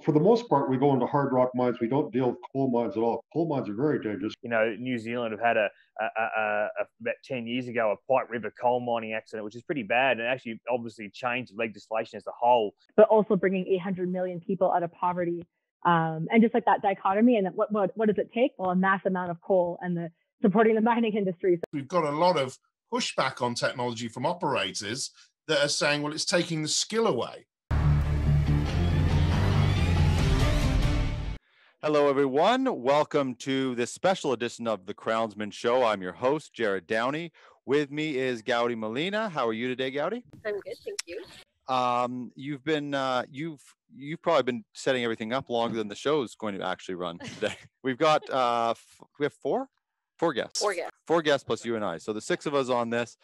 For the most part, we go into hard rock mines. We don't deal with coal mines at all. Coal mines are very dangerous. You know, New Zealand have had about 10 years ago, a White River coal mining accident, which is pretty bad, and actually obviously changed legislation as a whole. But also bringing 800 million people out of poverty. And just like that dichotomy, and what does it take? Well, a mass amount of coal and supporting the mining industry. We've got a lot of pushback on technology from operators that are saying, well, it's taking the skill away. Hello, everyone. Welcome to this special edition of the Crownsmen Show. I'm your host, Jerrod Downey. With me is Gowdy Molina. How are you today, Gowdy? I'm good, thank you. You've been you've probably been setting everything up longer than the show is going to actually run today. We've got we have four guests. Four guests plus you and I. So the six of us on this.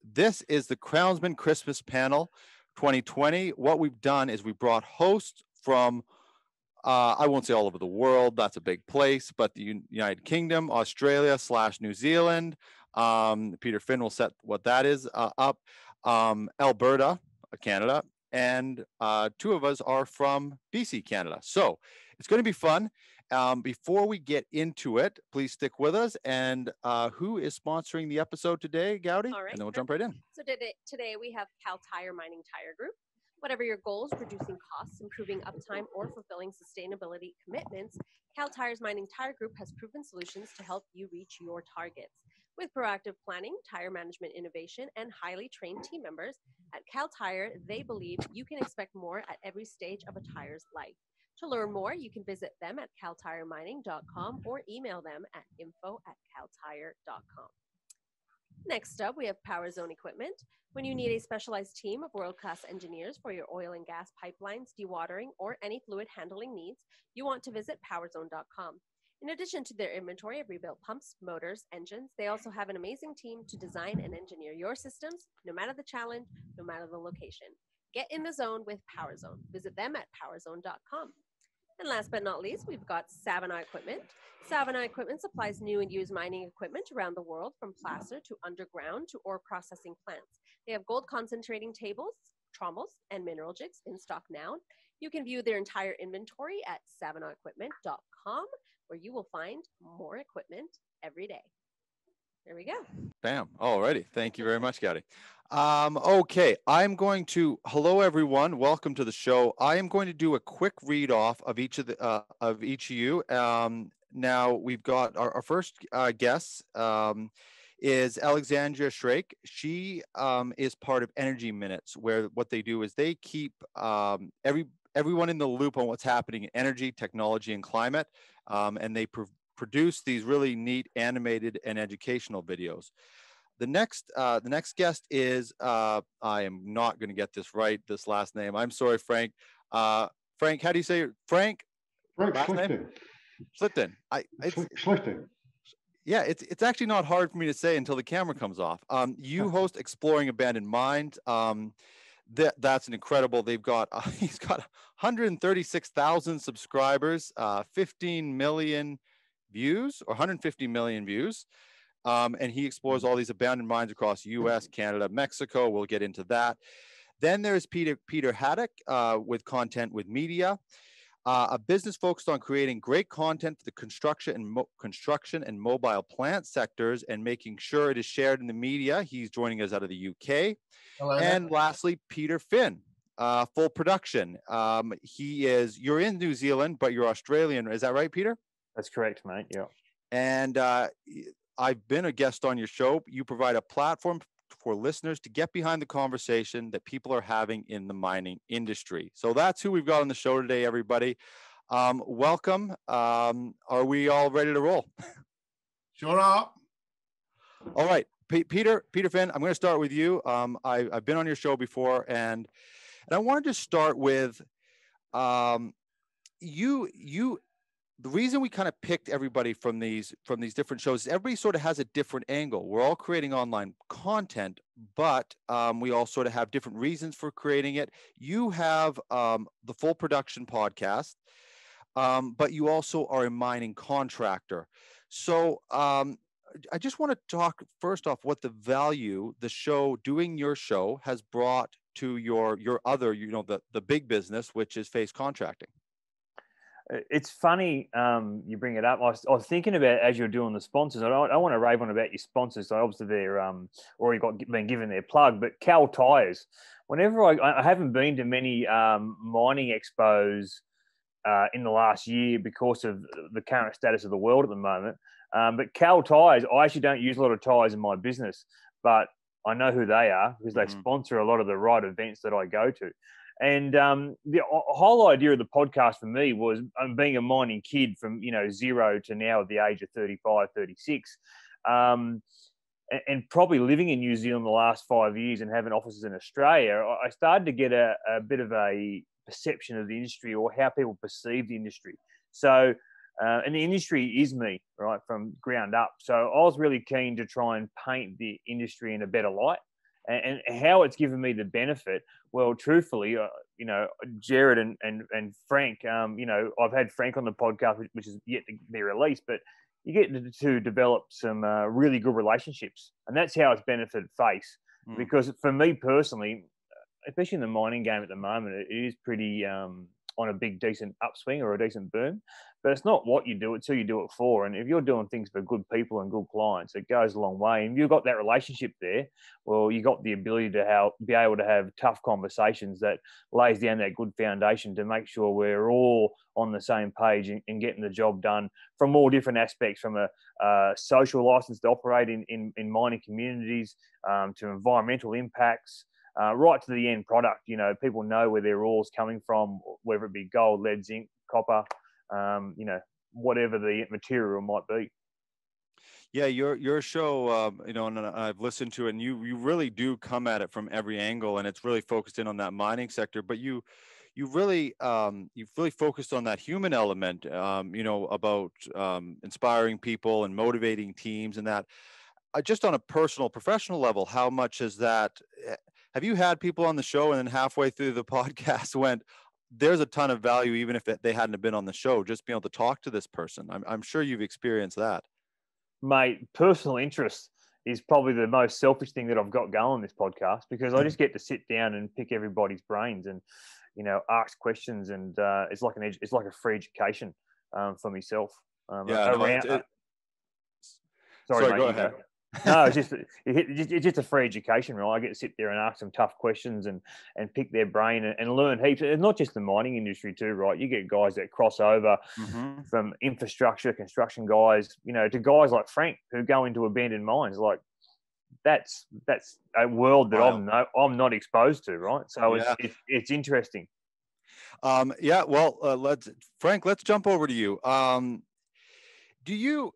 This is the Crownsmen Christmas Panel 2020. What we've done is we brought hosts from I won't say all over the world, that's a big place, but the United Kingdom, Australia / New Zealand. Peter Finn will set what that is up. Alberta, Canada, and two of us are from BC, Canada. So it's going to be fun. Before we get into it, please stick with us. And who is sponsoring the episode today, Gowdy? All right. And then we'll jump right in. So today we have Cal Tire Mining Tire Group. Whatever your goals, reducing costs, improving uptime, or fulfilling sustainability commitments, Cal Tire's Mining Tire Group has proven solutions to help you reach your targets. With proactive planning, tire management innovation, and highly trained team members, at Cal Tire, they believe you can expect more at every stage of a tire's life. To learn more, you can visit them at caltiremining.com or email them at info@caltire.com. Next up, we have Power Zone Equipment. When you need a specialized team of world-class engineers for your oil and gas pipelines, dewatering, or any fluid handling needs, you want to visit powerzone.com. In addition to their inventory of rebuilt pumps, motors, engines, they also have an amazing team to design and engineer your systems, no matter the challenge, no matter the location. Get in the zone with Power Zone. Visit them at powerzone.com. And last but not least, we've got Savannah Equipment. Savannah Equipment supplies new and used mining equipment around the world, from placer to underground to ore processing plants. They have gold concentrating tables, trommels, and mineral jigs in stock now. You can view their entire inventory at savannahEquipment.com, where you will find more equipment every day. There we go. Bam. Alrighty. Thank you very much, Gowdy. Okay, hello everyone. Welcome to the show. I am going to do a quick read off of each of you. Now we've got our first guest is Alexandria Shrake. She is part of Energy Minutes, where what they do is they keep everyone in the loop on what's happening in energy, technology, and climate, and they produce these really neat animated and educational videos. The next guest is I am not going to get this right, this last name. I'm sorry, Frank. Frank, how do you say it? Frank Schlichting. Schlichting. Schlichting. Yeah, it's actually not hard for me to say until the camera comes off. You host Exploring Abandoned Mines. That's an incredible. He's got 136,000 subscribers, 15 million views, or 150 million views. And he explores all these abandoned mines across U.S., Canada, Mexico. We'll get into that. Then there's Peter Haddock with Content with Media, a business focused on creating great content for the construction and mobile plant sectors and making sure it is shared in the media. He's joining us out of the UK. Hello. And lastly, Peter Finn, Full Production. You're in New Zealand, but you're Australian. Is that right, Peter? That's correct, mate. Yeah. And I've been a guest on your show. You provide a platform for listeners to get behind the conversation that people are having in the mining industry. So that's who we've got on the show today, everybody. Welcome. Are we all ready to roll? Sure are. All right, Peter Finn, I'm going to start with you. I've been on your show before, and I wanted to start with you. The reason we kind of picked everybody from these different shows is everybody sort of has a different angle. We're all creating online content, but we all sort of have different reasons for creating it. You have the Full Production podcast, but you also are a mining contractor. So I just want to talk first off what the value doing your show has brought to your other, the big business, which is face contracting? It's funny you bring it up. I was thinking about, as you're doing the sponsors, I don't want to rave on about your sponsors. So obviously they're already been given their plug, but Cal Tires. Whenever I haven't been to many mining expos in the last year because of the current status of the world at the moment. But Cal Tires, I actually don't use a lot of tires in my business, but I know who they are because they sponsor a lot of the right events that I go to. And the whole idea of the podcast for me was being a mining kid from, 0 to now at the age of 35, 36, and probably living in New Zealand the last 5 years and having offices in Australia, I started to get a bit of a perception of the industry or how people perceive the industry. So, and the industry is me, right, from ground up. So I was really keen to try and paint the industry in a better light. And how it's given me the benefit, well, truthfully, Jerrod and Frank, I've had Frank on the podcast, which is yet to be released, but you get to develop some really good relationships. And that's how it's benefited Face. Because for me personally, especially in the mining game at the moment, it is pretty on a big, decent upswing or a decent boom. But it's not what you do, it's who you do it for. And if you're doing things for good people and good clients, it goes a long way. And if you've got that relationship there, well, you got the ability to be able to have tough conversations that lays down that good foundation to make sure we're all on the same page and getting the job done from all different aspects, from a social license to operate in mining communities, to environmental impacts, right to the end product. People know where their ore's coming from, whether it be gold, lead, zinc, copper, whatever the material might be. Yeah, your show, and I've listened to it, and you really do come at it from every angle, and it's really focused in on that mining sector. But you've really focused on that human element, about inspiring people and motivating teams, and that. Just on a personal, professional level, how much is that? Have you had people on the show and then halfway through the podcast went, there's a ton of value, even if they hadn't have been on the show, just being able to talk to this person? I'm sure you've experienced that. Mate, personal interest is probably the most selfish thing that I've got going on this podcast, because I just get to sit down and pick everybody's brains and, ask questions. And it's like a free education for myself. Sorry, go ahead. No, it's just a free education, right? I get to sit there and ask some tough questions and pick their brain and learn heaps. And not just the mining industry too, right? You get guys that cross over from infrastructure, construction guys, to guys like Frank who go into abandoned mines. Like that's a world that I'm not exposed to, right? So it's interesting. Let's jump over to you. Do you?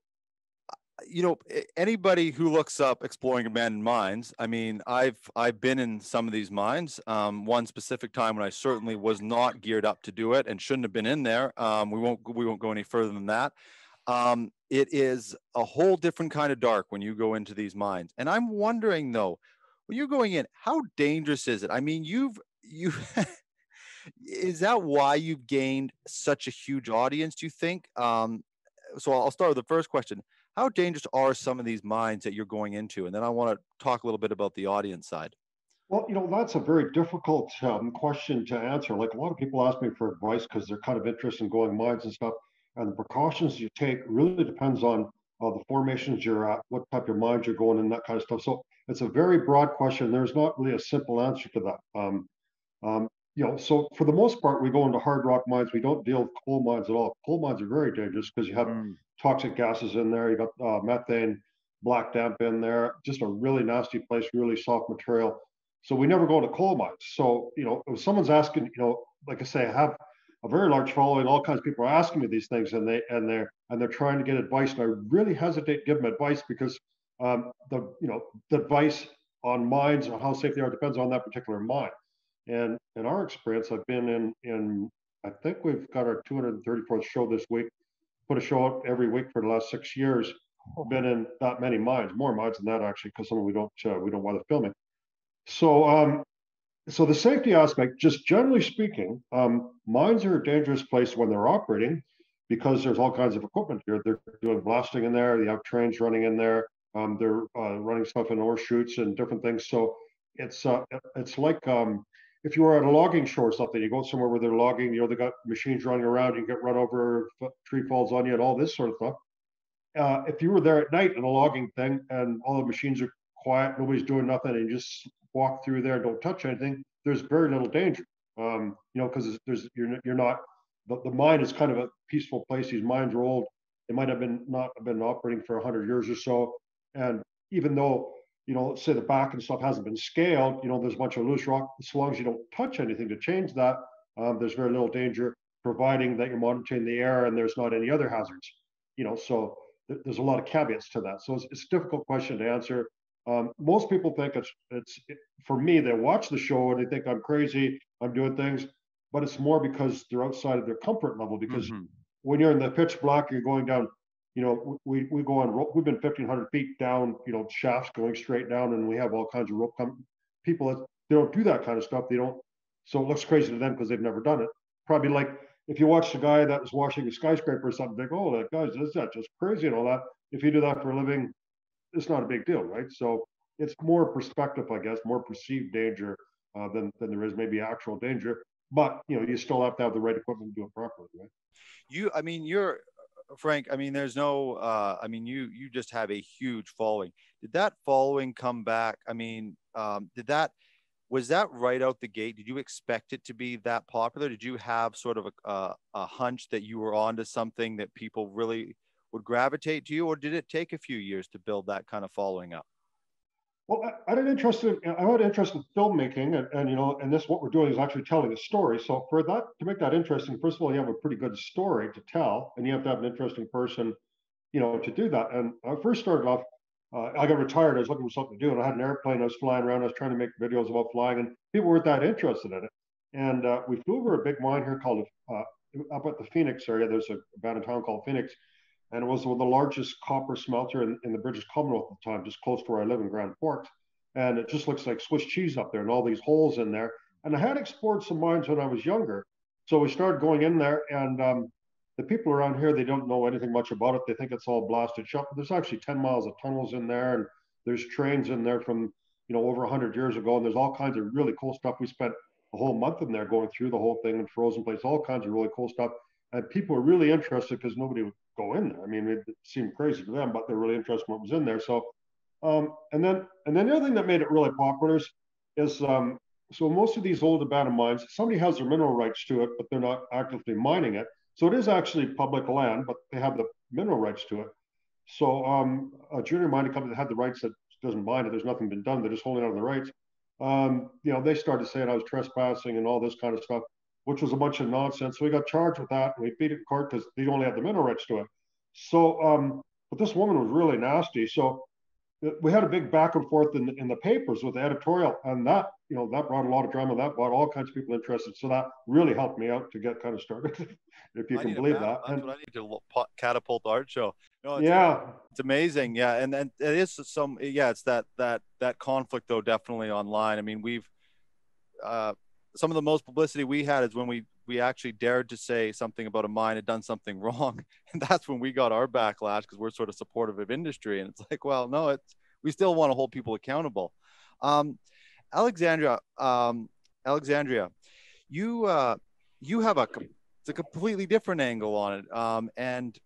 Anybody who looks up exploring abandoned mines, I mean, I've been in some of these mines. One specific time when I certainly was not geared up to do it and shouldn't have been in there. We won't go any further than that. It is a whole different kind of dark when you go into these mines. And I'm wondering though, when you're going in, how dangerous is it? I mean, is that why you've gained such a huge audience, do you think? So I'll start with the first question. How dangerous are some of these mines that you're going into? And then I want to talk a little bit about the audience side. Well, that's a very difficult question to answer. Like, a lot of people ask me for advice because they're kind of interested in going mines and stuff. And the precautions you take really depends on the formations you're at, what type of mines you're going in, that kind of stuff. So it's a very broad question. There's not really a simple answer to that. So for the most part, we go into hard rock mines. We don't deal with coal mines at all. Coal mines are very dangerous because you have toxic gases in there. You got methane, black damp in there. Just a really nasty place, really soft material. So we never go into coal mines. So if someone's asking, like I say, I have a very large following. All kinds of people are asking me these things, and they're trying to get advice. And I really hesitate to give them advice because the advice on mines or how safe they are depends on that particular mine. And in our experience, I've been in I think we've got our 234th show this week. Put a show out every week for the last 6 years. Been in that many mines, more mines than that actually, because some of we don't bother filming. So so the safety aspect, just generally speaking, mines are a dangerous place when they're operating because there's all kinds of equipment here. They're doing blasting in there. They have trains running in there. They're running stuff in ore chutes and different things. So it's like if you were at a logging show or something, you go somewhere where they're logging, they got machines running around, you get run over, tree falls on you, and all this sort of stuff. If you were there at night in a logging thing and all the machines are quiet, nobody's doing nothing, and you just walk through there, don't touch anything, there's very little danger. Because you're not, the mine is kind of a peaceful place. These mines are old. They might have not been operating for 100 years or so. And even though, say the back and stuff hasn't been scaled, there's a bunch of loose rock. As long as you don't touch anything to change that, there's very little danger, providing that you're monitoring the air and there's not any other hazards. So there's a lot of caveats to that. So it's a difficult question to answer. Most people think it's for me, they watch the show and they think I'm crazy, I'm doing things, but it's more because they're outside of their comfort level. Because when you're in the pitch black, you're going down, we go on rope. We've been 1,500 feet down, shafts going straight down, and we have all kinds of rope people that they don't do that kind of stuff. They don't, so it looks crazy to them because they've never done it. Probably like if you watch the guy that was washing a skyscraper or something, they go, oh, that guy's just crazy and all that. If you do that for a living, it's not a big deal, right? So it's more perspective, I guess, more perceived danger than there is maybe actual danger. But you still have to have the right equipment to do it properly, right? You're Frank. There's no. You just have a huge following. Did that following come back? Was that right out the gate? Did you expect it to be that popular? Did you have sort of a hunch that you were onto something that people really would gravitate to you, or did it take a few years to build that kind of following up? Well, I had an interest in filmmaking, and this, what we're doing is actually telling a story. So for that, to make that interesting, first of all, you have a pretty good story to tell, and you have to have an interesting person, to do that. And I first started off, I got retired, I was looking for something to do, and I had an airplane, I was flying around, I was trying to make videos about flying, and people weren't that interested in it. And we flew over a big mine here called, up at the Phoenix area, there's a abandoned town called Phoenix, and it was the largest copper smelter in the British Commonwealth at the time, just close to where I live in Grand Forks. And it just looks like Swiss cheese up there and all these holes in there. And I had explored some mines when I was younger. So we started going in there, and the people around here, they don't know anything much about it. They think it's all blasted shut. But there's actually 10 miles of tunnels in there, and there's trains in there from, over 100 years ago. And there's all kinds of really cool stuff. We spent a whole month in there going through the whole thing in frozen place, all kinds of really cool stuff. And people were really interested because nobody would go in there. It seemed crazy to them, but they're really interested in what was in there. So, and then the other thing that made it really popular is so most of these old abandoned mines, somebody has their mineral rights to it, but they're not actively mining it. So it is actually public land, but they have the mineral rights to it. So a junior mining company that had the rights that doesn't mine it, there's nothing been done, they're just holding on to the rights. They started saying I was trespassing and all this kind of stuff, which was a bunch of nonsense. So we got charged with that, and we beat it in court because they only had the mineral rights to it. So, but this woman was really nasty. So we had a big back and forth in the papers with the editorial, and that brought a lot of drama. That brought all kinds of people interested. So that really helped me out to get kind of started, if you can believe that. That's what I need to catapult the art show. No, it's amazing. Yeah, and it is it's that conflict though, definitely online. We've some of the most publicity we had is when we actually dared to say something about a mine had done something wrong, and that's when we got our backlash because we're sort of supportive of industry, and it's like, well, no, we still want to hold people accountable. Alexandria, you have it's a completely different angle on it, and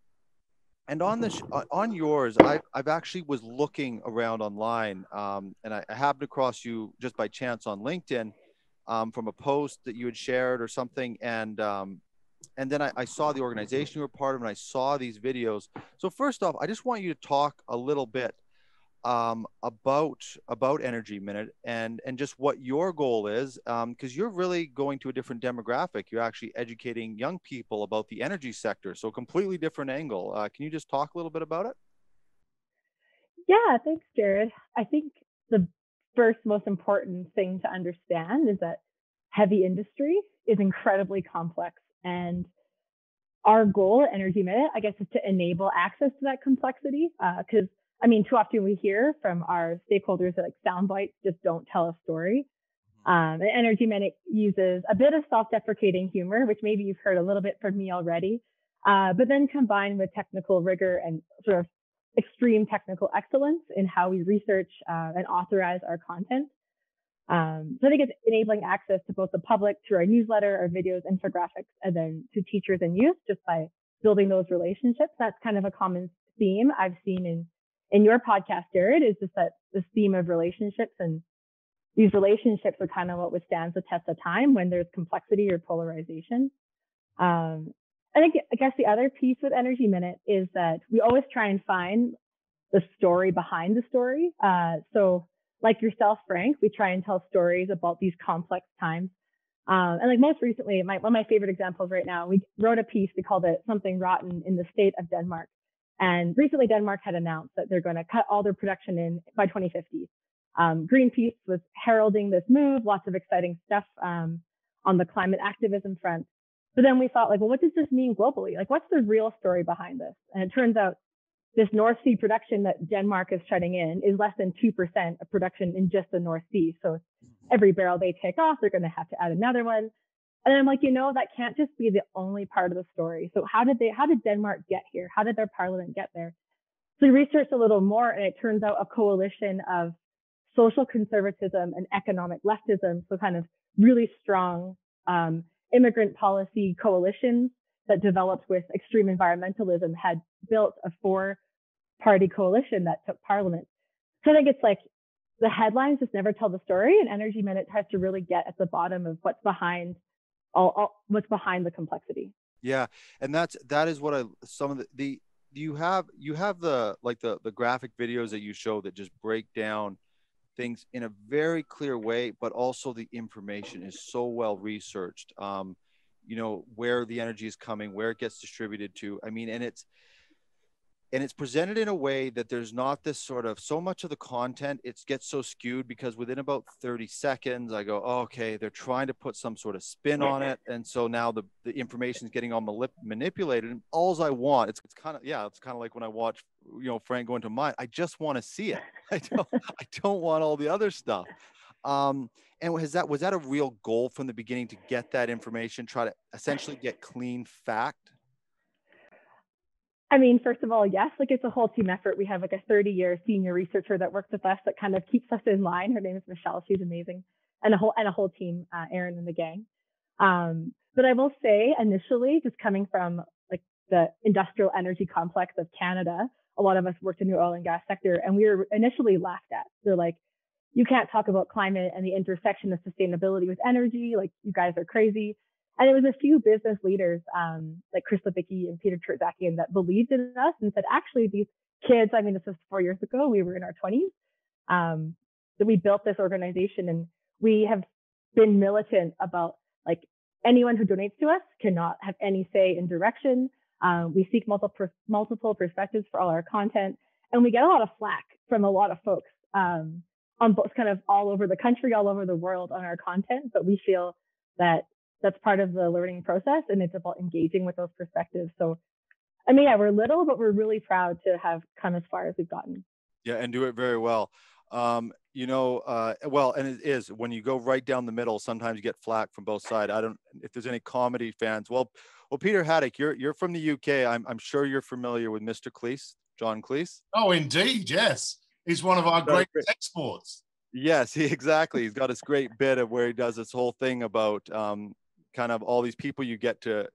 on yours, I've actually was looking around online, and I happened across you just by chance on LinkedIn. From a post that you had shared or something, and then I saw the organization you were part of, and I saw these videos. So first off, I just want you to talk a little bit about Energy Minute and just what your goal is, because you're really going to a different demographic. You're actually educating young people about the energy sector, so a completely different angle. Can you just talk a little bit about it? Yeah, thanks, Jerrod. I think the first most important thing to understand is that heavy industry is incredibly complex, and our goal at Energy Minute, I guess, is to enable access to that complexity. Because too often we hear from our stakeholders that sound bites just don't tell a story. And Energy Minute uses a bit of self-deprecating humor, which maybe you've heard a little bit from me already, but then combined with technical rigor and sort of extreme technical excellence in how we research and authorize our content. So I think it's enabling access to both the public through our newsletter, our videos, infographics, and then to teachers and youth just by building those relationships. That's kind of a common theme I've seen in your podcast, Jerrod, is just that this theme of relationships, and these relationships are kind of what withstands the test of time when there's complexity or polarization. I guess the other piece with Energy Minute is that we always try and find the story behind the story. So like yourself, Frank, we try and tell stories about these complex times. And like most recently, one of my favorite examples right now, we wrote a piece, we called it Something Rotten in the State of Denmark. And recently Denmark had announced that they're going to cut all their production in by 2050. Greenpeace was heralding this move, lots of exciting stuff on the climate activism front. But then we thought, like, well, what does this mean globally? Like, what's the real story behind this? And it turns out this North Sea production that Denmark is shutting in is less than 2% of production in just the North Sea. So every barrel they take off, they're going to have to add another one. And I'm like, that can't just be the only part of the story. So how did Denmark get here? How did their parliament get there? So we researched a little more, and it turns out a coalition of social conservatism and economic leftism, so kind of really strong immigrant policy coalitions that developed with extreme environmentalism, had built a 4-party coalition that took parliament. So I think it's like the headlines just never tell the story, and Energy Minute tries to really get at the bottom of what's behind what's behind the complexity. Yeah, and that is what you have the graphic videos that you show that just break down things in a very clear way, but also the information is so well researched. Where the energy is coming, where it gets distributed to. I mean, and it's presented in a way that there's not this sort of, so much of the content, it gets so skewed because within about 30 seconds, I go, oh, okay, they're trying to put some sort of spin on it. And so now the information is getting all manipulated. And all I want, it's kind of like when I watch, Frank go into mine, I just want to see it. I don't want all the other stuff. And was that a real goal from the beginning, to get that information, try to essentially get clean fact? I mean, first of all, yes, like it's a whole team effort. We have like a 30-year senior researcher that works with us that kind of keeps us in line. Her name is Michelle. She's amazing. And a whole team, Aaron and the gang. But I will say initially, just coming from like the industrial energy complex of Canada, a lot of us worked in the oil and gas sector, and we were initially laughed at. They're like, you can't talk about climate and the intersection of sustainability with energy. Like, you guys are crazy. And it was a few business leaders, like Chris Levicki and Peter Chertzakian, that believed in us and said, actually, these kids, I mean, this was 4 years ago, we were in our 20s, that we built this organization, and we have been militant about, like, anyone who donates to us cannot have any say in direction. We seek multiple perspectives for all our content, and we get a lot of flack from a lot of folks on both, kind of all over the country, all over the world on our content, but we feel that that's part of the learning process, and it's about engaging with those perspectives. So, I mean, yeah, we're little, but we're really proud to have come as far as we've gotten. Yeah, and do it very well. And it is, when you go right down the middle, sometimes you get flack from both sides. I don't, if there's any comedy fans. Well, Peter Haddock, you're from the UK. I'm sure you're familiar with Mr. Cleese, John Cleese. Oh, indeed, yes. He's one of our greatest exports. Yes, exactly. He's got this great bit of where he does this whole thing about kind of all these people you get to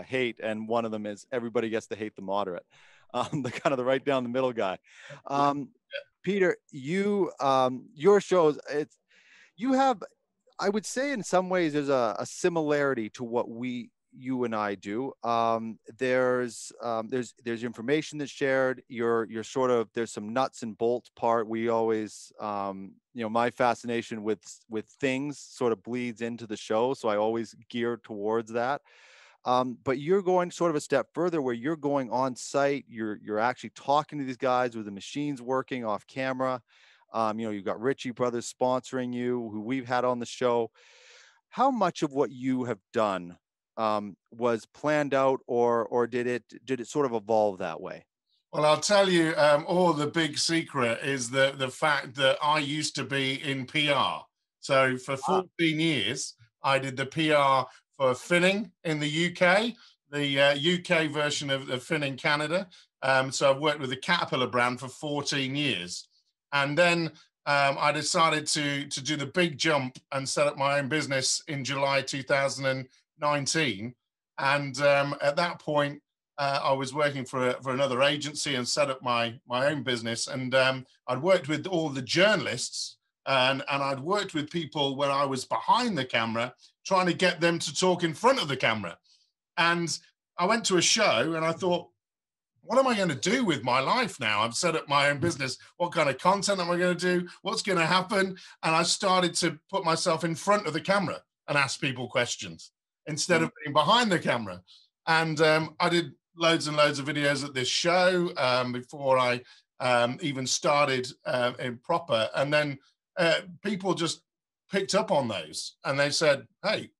hate, and one of them is everybody gets to hate the moderate, the kind of the right down the middle guy. Peter, your shows, you have, I would say in some ways there's a similarity to what you and I do. There's information that's shared. You're sort of, there's some nuts and bolts part. We always, my fascination with things sort of bleeds into the show, so I always gear towards that. But you're going sort of a step further, where you're going on site. You're actually talking to these guys with the machines working off camera. You've got Ritchie Brothers sponsoring you, who we've had on the show. How much of what you have done was planned out, or did it sort of evolve that way? Well, I'll tell you, the big secret is the fact that I used to be in PR. So for 14 years, I did the PR for Finning in the UK, the UK version of the Finn in Canada. So I've worked with the Caterpillar brand for 14 years. And then I decided to do the big jump and set up my own business in July 2019. And at that point, I was working for another agency and set up my own business. And I'd worked with all the journalists, and I'd worked with people when I was behind the camera, trying to get them to talk in front of the camera. And I went to a show and I thought, what am I going to do with my life now? I've set up my own business. What kind of content am I going to do? What's going to happen? And I started to put myself in front of the camera and ask people questions instead of being behind the camera. And I did loads and loads of videos at this show before I even started in proper. And then people just picked up on those and they said, hey,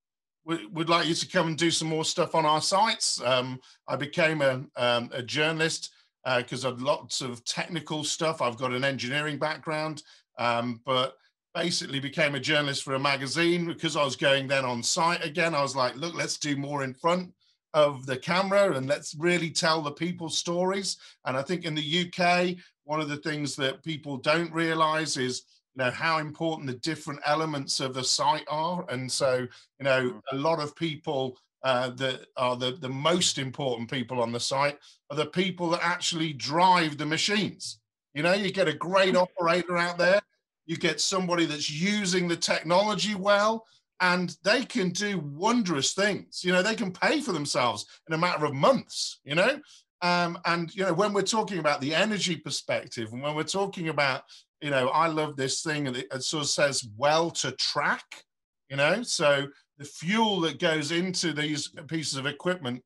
we'd like you to come and do some more stuff on our sites. I became a journalist because of lots of technical stuff. I've got an engineering background, but basically became a journalist for a magazine because I was going then on site again. I was like, look, let's do more in front of the camera and let's really tell the people's stories. And I think in the UK, one of the things that people don't realize is, you know, how important the different elements of the site are. And so, you know, a lot of people that are the most important people on the site are the people that actually drive the machines. You know, you get a great operator out there, you get somebody that's using the technology well, and they can do wondrous things. You know, they can pay for themselves in a matter of months, you know. And, you know, when we're talking about the energy perspective and when we're talking about, you know, I love this thing, and it sort of says well to track, you know, so the fuel that goes into these pieces of equipment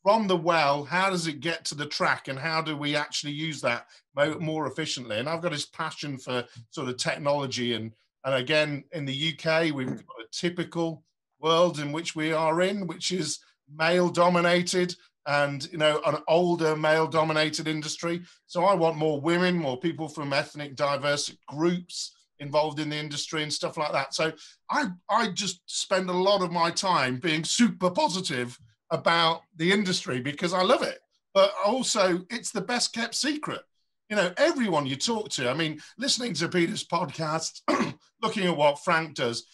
from the well, how does it get to the track and how do we actually use that more efficiently? And I've got this passion for sort of technology. And again, in the UK, we've got a typical world in which we are in, which is male dominated, and, you know, an older male dominated industry. So I want more women, more people from ethnic diverse groups involved in the industry and stuff like that. So I just spend a lot of my time being super positive about the industry because I love it. But also it's the best kept secret. You know, everyone you talk to, I mean, listening to Peter's podcast, looking at what Frank does,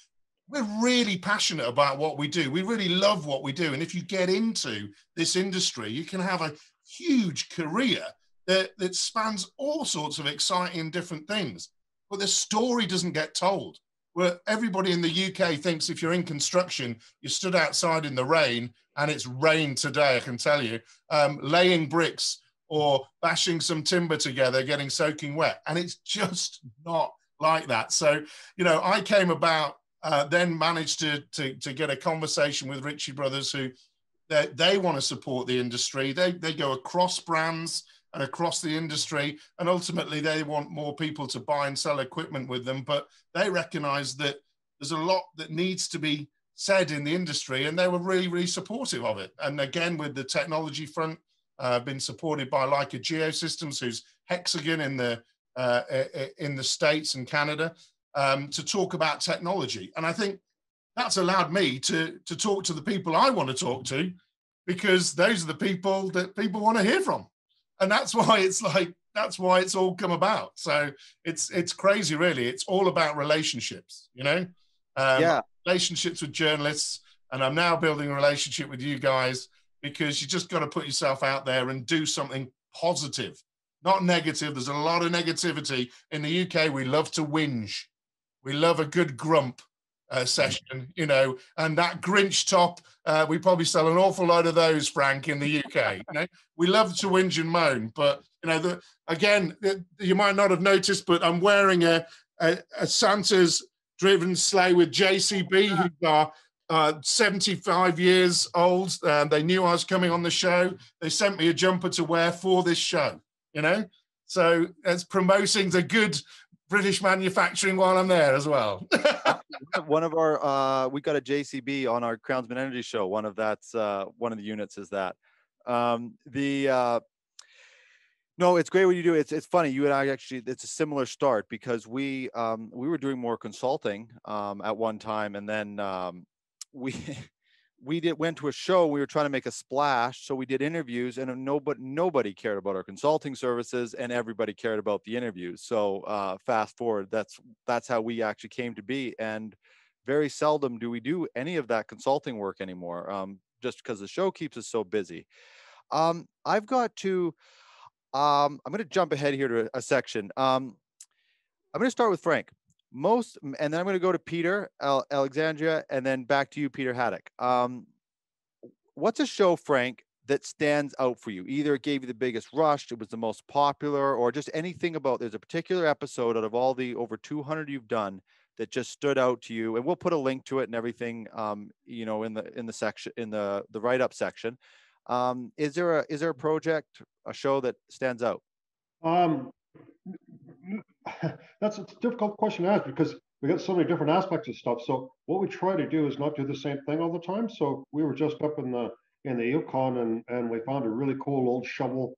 we're really passionate about what we do. We really love what we do. And if you get into this industry, you can have a huge career that spans all sorts of exciting different things. But the story doesn't get told. Where everybody in the UK thinks if you're in construction, you stood outside in the rain, and it's rained today, I can tell you, laying bricks or bashing some timber together, getting soaking wet. And it's just not like that. So, you know, I came about, then managed to get a conversation with Ritchie Brothers, who they want to support the industry. They go across brands and across the industry, and ultimately they want more people to buy and sell equipment with them. But they recognize that there's a lot that needs to be said in the industry, and they were really, really supportive of it. And again, with the technology front, been supported by Leica Geosystems, who's Hexagon in the States and Canada, to talk about technology. And I think that's allowed me to talk to the people I want to talk to, because those are the people that people want to hear from. And that's why it's all come about. So it's crazy, really. It's all about relationships, you know? Relationships with journalists. And I'm now building a relationship with you guys, because you just got to put yourself out there and do something positive, not negative. There's a lot of negativity. In the UK, we love to whinge. We love a good grump session, you know, and that Grinch top, we probably sell an awful lot of those, Frank, in the UK. You know, we love to whinge and moan, but, you know, you might not have noticed, but I'm wearing a Santa's driven sleigh with JCB, who are 75 years old. They knew I was coming on the show. They sent me a jumper to wear for this show, you know, so it's promoting the good British manufacturing while I'm there as well. One of our, we got a JCB on our Crownsmen Energy show. One of the units is that. No, it's great what you do. It's funny. You and I actually, it's a similar start, because we were doing more consulting at one time, and then we went to a show. We were trying to make a splash, so we did interviews, and nobody cared about our consulting services, and everybody cared about the interviews. So fast forward, that's how we actually came to be, and very seldom do we do any of that consulting work anymore, just because the show keeps us so busy. I've got to. I'm going to jump ahead here to a section. I'm going to start with Frank. And then I'm going to go to Peter, Alexandria, and then back to you, Peter Haddock. What's a show, Frank, that stands out for you? Either it gave you the biggest rush, it was the most popular, or just anything about, there's a particular episode out of all the over 200 you've done that just stood out to you. And we'll put a link to it and everything, you know, in the section, in the write-up section. Is there a project, a show that stands out? That's a difficult question to ask because we got so many different aspects of stuff. So what we try to do is not do the same thing all the time. So we were just up in the Yukon and we found a really cool old shovel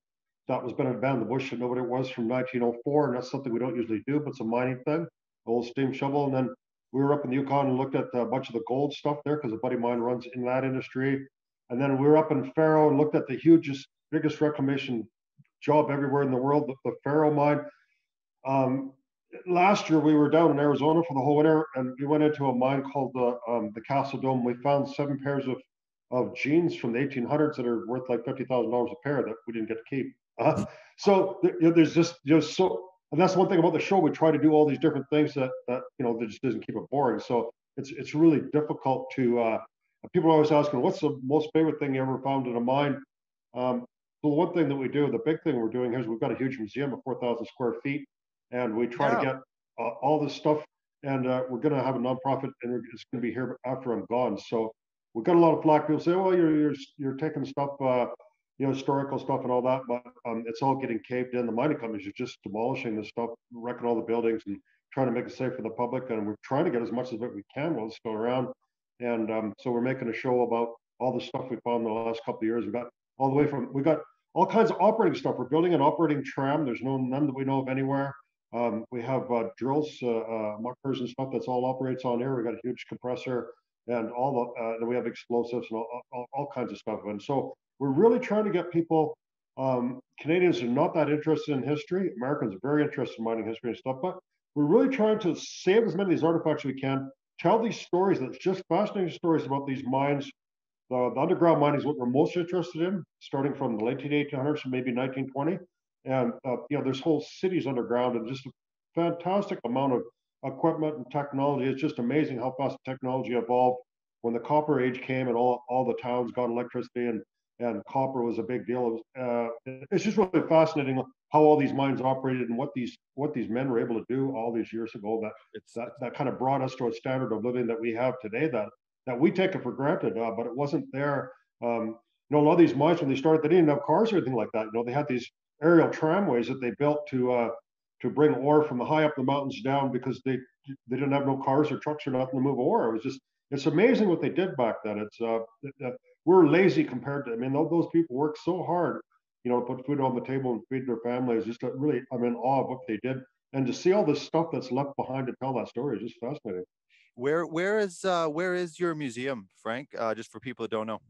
that was been abandoned in the bush and know what it was from 1904. And that's something we don't usually do, but it's a mining thing, old steam shovel. And then we were up in the Yukon and looked at a bunch of the gold stuff there because a buddy of mine runs in that industry. And then we were up in Faro and looked at the biggest reclamation job everywhere in the world, the Faro mine. Last year we were down in Arizona for the whole winter, and we went into a mine called the Castle Dome. We found 7 pairs of jeans from the 1800s that are worth like $50,000 a pair that we didn't get to keep. So there's just so, and that's one thing about the show. We try to do all these different things that just doesn't keep it boring. So it's really difficult to. People are always asking, what's the most favorite thing you ever found in a mine? So the one thing that we do, the big thing we're doing here is we've got a huge museum of 4,000 square feet. And we try to get all this stuff, and we're going to have a nonprofit, and it's going to be here after I'm gone. So we've got a lot of black people say, "Well, you're taking stuff, historical stuff and all that," but it's all getting caved in. The mining companies are just demolishing this stuff, wrecking all the buildings, and trying to make it safe for the public. And we're trying to get as much as we can while it's still around. And so we're making a show about all the stuff we found in the last couple of years. We got all kinds of operating stuff. We're building an operating tram. There's none that we know of anywhere. We have drills, muckers and stuff that's all operates on air. We got a huge compressor and and we have explosives and all kinds of stuff. And so we're really trying to get people. Canadians are not that interested in history. Americans are very interested in mining history and stuff, but we're really trying to save as many of these artifacts as we can. Tell these stories. That's just fascinating stories about these mines. The underground mining is what we're most interested in, starting from the late 1800s to maybe 1920. And there's whole cities underground, and just a fantastic amount of equipment and technology. It's just amazing how fast technology evolved. When the copper age came, and all the towns got electricity, and copper was a big deal. It's just really fascinating how all these mines operated and what these men were able to do all these years ago. That kind of brought us to a standard of living that we have today. That we take it for granted, but it wasn't there. A lot of these mines when they started, they didn't have cars or anything like that. They had these aerial tramways that they built to bring ore from the high up the mountains down because they didn't have no cars or trucks or nothing to move ore. It's amazing what they did back then. We're lazy compared to. Those people worked so hard, to put food on the table and feed their families. I'm in awe of what they did, and to see all this stuff that's left behind to tell that story is just fascinating. Where is your museum, Frank? Just for people that don't know.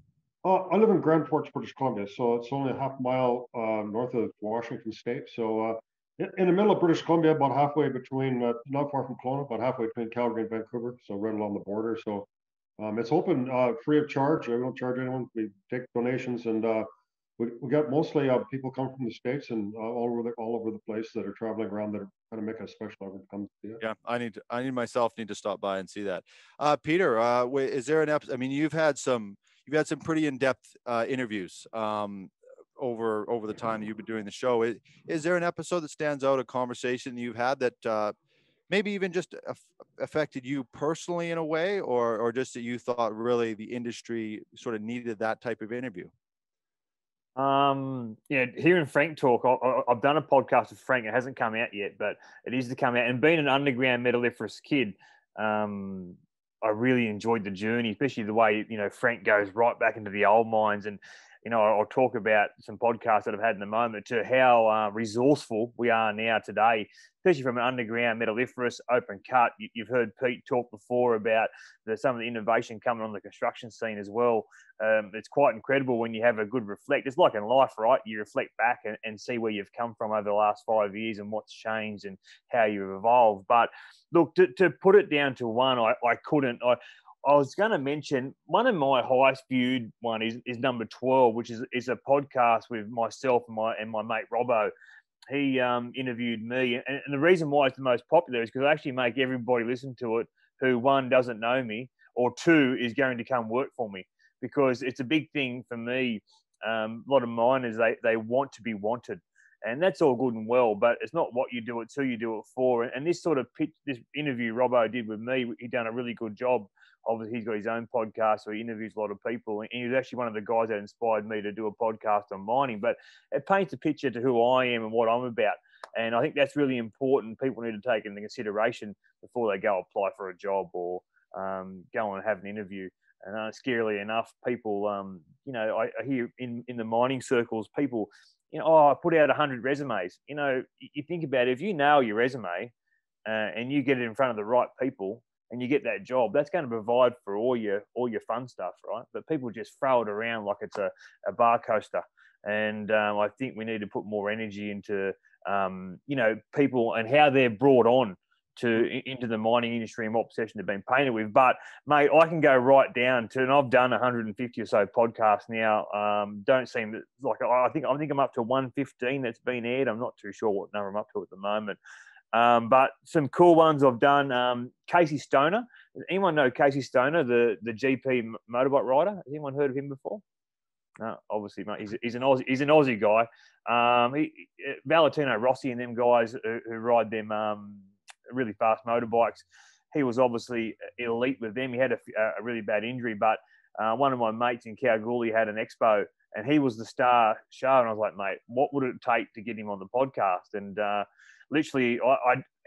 I live in Grand Forks, British Columbia, so it's only a half mile north of Washington State. So in the middle of British Columbia, about halfway between, not far from Kelowna, about halfway between Calgary and Vancouver, so right along the border. So it's open free of charge. We don't charge anyone. We take donations, and we got mostly people come from the States and all over the place that are traveling around that are kind of making a special effort to come see it. Yeah, I need to stop by and see that. Peter, is there an episode? You've had some pretty in-depth interviews over the time that you've been doing the show. Is there an episode that stands out, a conversation you've had that maybe even just affected you personally in a way, or just that you thought really the industry sort of needed that type of interview? Hearing Frank talk, I've done a podcast with Frank. It hasn't come out yet, but it is to come out. And being an underground metalliferous kid, I really enjoyed the journey, especially the way Frank goes right back into the old mines, and I'll talk about some podcasts that I've had in the moment to how resourceful we are now today, especially from an underground metalliferous open cut. You've heard Pete talk before about some of the innovation coming on the construction scene as well. It's quite incredible when you have a good reflect. It's like in life, right? You reflect back and see where you've come from over the last 5 years and what's changed and how you've evolved. But look, to put it down to one, I couldn't. I was going to mention one of my highest viewed one is number 12, which is a podcast with myself and my mate Robbo. He interviewed me, and the reason why it's the most popular is because I actually make everybody listen to it who, one, doesn't know me, or two, is going to come work for me, because it's a big thing for me. A lot of miners, they want to be wanted. And that's all good and well, but it's not what you do it to, you do it for. And this sort of this interview Robbo did with me, he done a really good job. Obviously, he's got his own podcast, so he interviews a lot of people. And he was actually one of the guys that inspired me to do a podcast on mining. But it paints a picture to who I am and what I'm about. And I think that's really important. People need to take into consideration before they go apply for a job or go and have an interview. And scarily enough, people, I hear in the mining circles, people, I put out 100 resumes. You think about it, if you nail your resume and you get it in front of the right people and you get that job, that's going to provide for all your fun stuff, right? But people just throw it around like it's a bar coaster. And I think we need to put more energy into, people and how they're brought on into the mining industry and what perception they've been painted with. But mate, I can go right down to, and I've done 150 or so podcasts now. Don't seem like I think I'm up to 115 that's been aired. I'm not too sure what number I'm up to at the moment. But some cool ones I've done. Casey Stoner. Does anyone know Casey Stoner, the GP motorbike rider? Has anyone heard of him before? No, obviously, mate. He's an Aussie guy. Valentino Rossi and them guys who ride them really fast motorbikes. He was obviously elite with them. He had a really bad injury, but one of my mates in Kalgoorlie had an expo, and he was the star show. And I was like, mate, what would it take to get him on the podcast? And literally,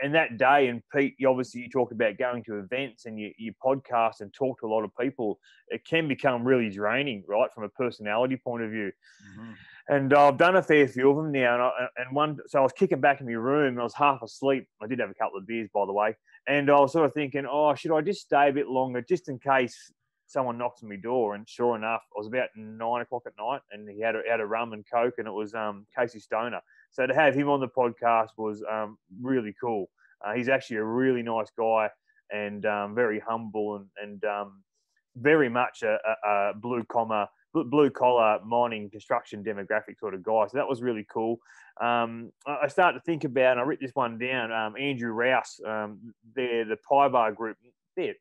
and that day, and Pete, you talk about going to events and you podcast and talk to a lot of people. It can become really draining, right, from a personality point of view. Mm-hmm. And I've done a fair few of them now. So I was kicking back in my room and I was half asleep. I did have a couple of beers, by the way. And I was sort of thinking, should I just stay a bit longer just in case someone knocks on my door? And sure enough, it was about 9 o'clock at night and he had a rum and Coke, and it was Casey Stoner. So to have him on the podcast was really cool. He's actually a really nice guy and very humble and very much a blue collar mining construction demographic sort of guy. So that was really cool. I started to think about, and I wrote this one down, Andrew Rouse, they're the Pie Bar Group. They're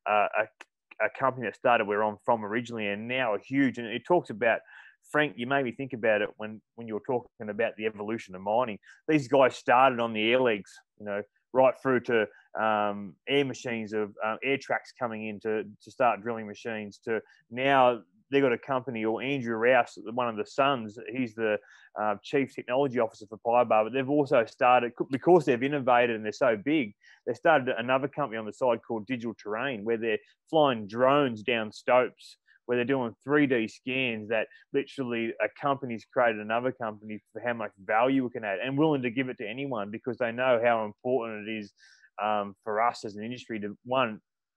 a company that started where I'm from originally and now are huge. And it talks about, Frank, you made me think about it when you were talking about the evolution of mining. These guys started on the air legs, right through to air machines of air tracks coming in to start drilling machines, to now they've got a company, or Andrew Rouse, one of the sons, he's the chief technology officer for Pie Bar, but they've also started, because they've innovated and they're so big, they started another company on the side called Digital Terrain, where they're flying drones down stopes, where they're doing 3D scans that literally a company's created another company for how much value it can add, and willing to give it to anyone because they know how important it is for us as an industry to,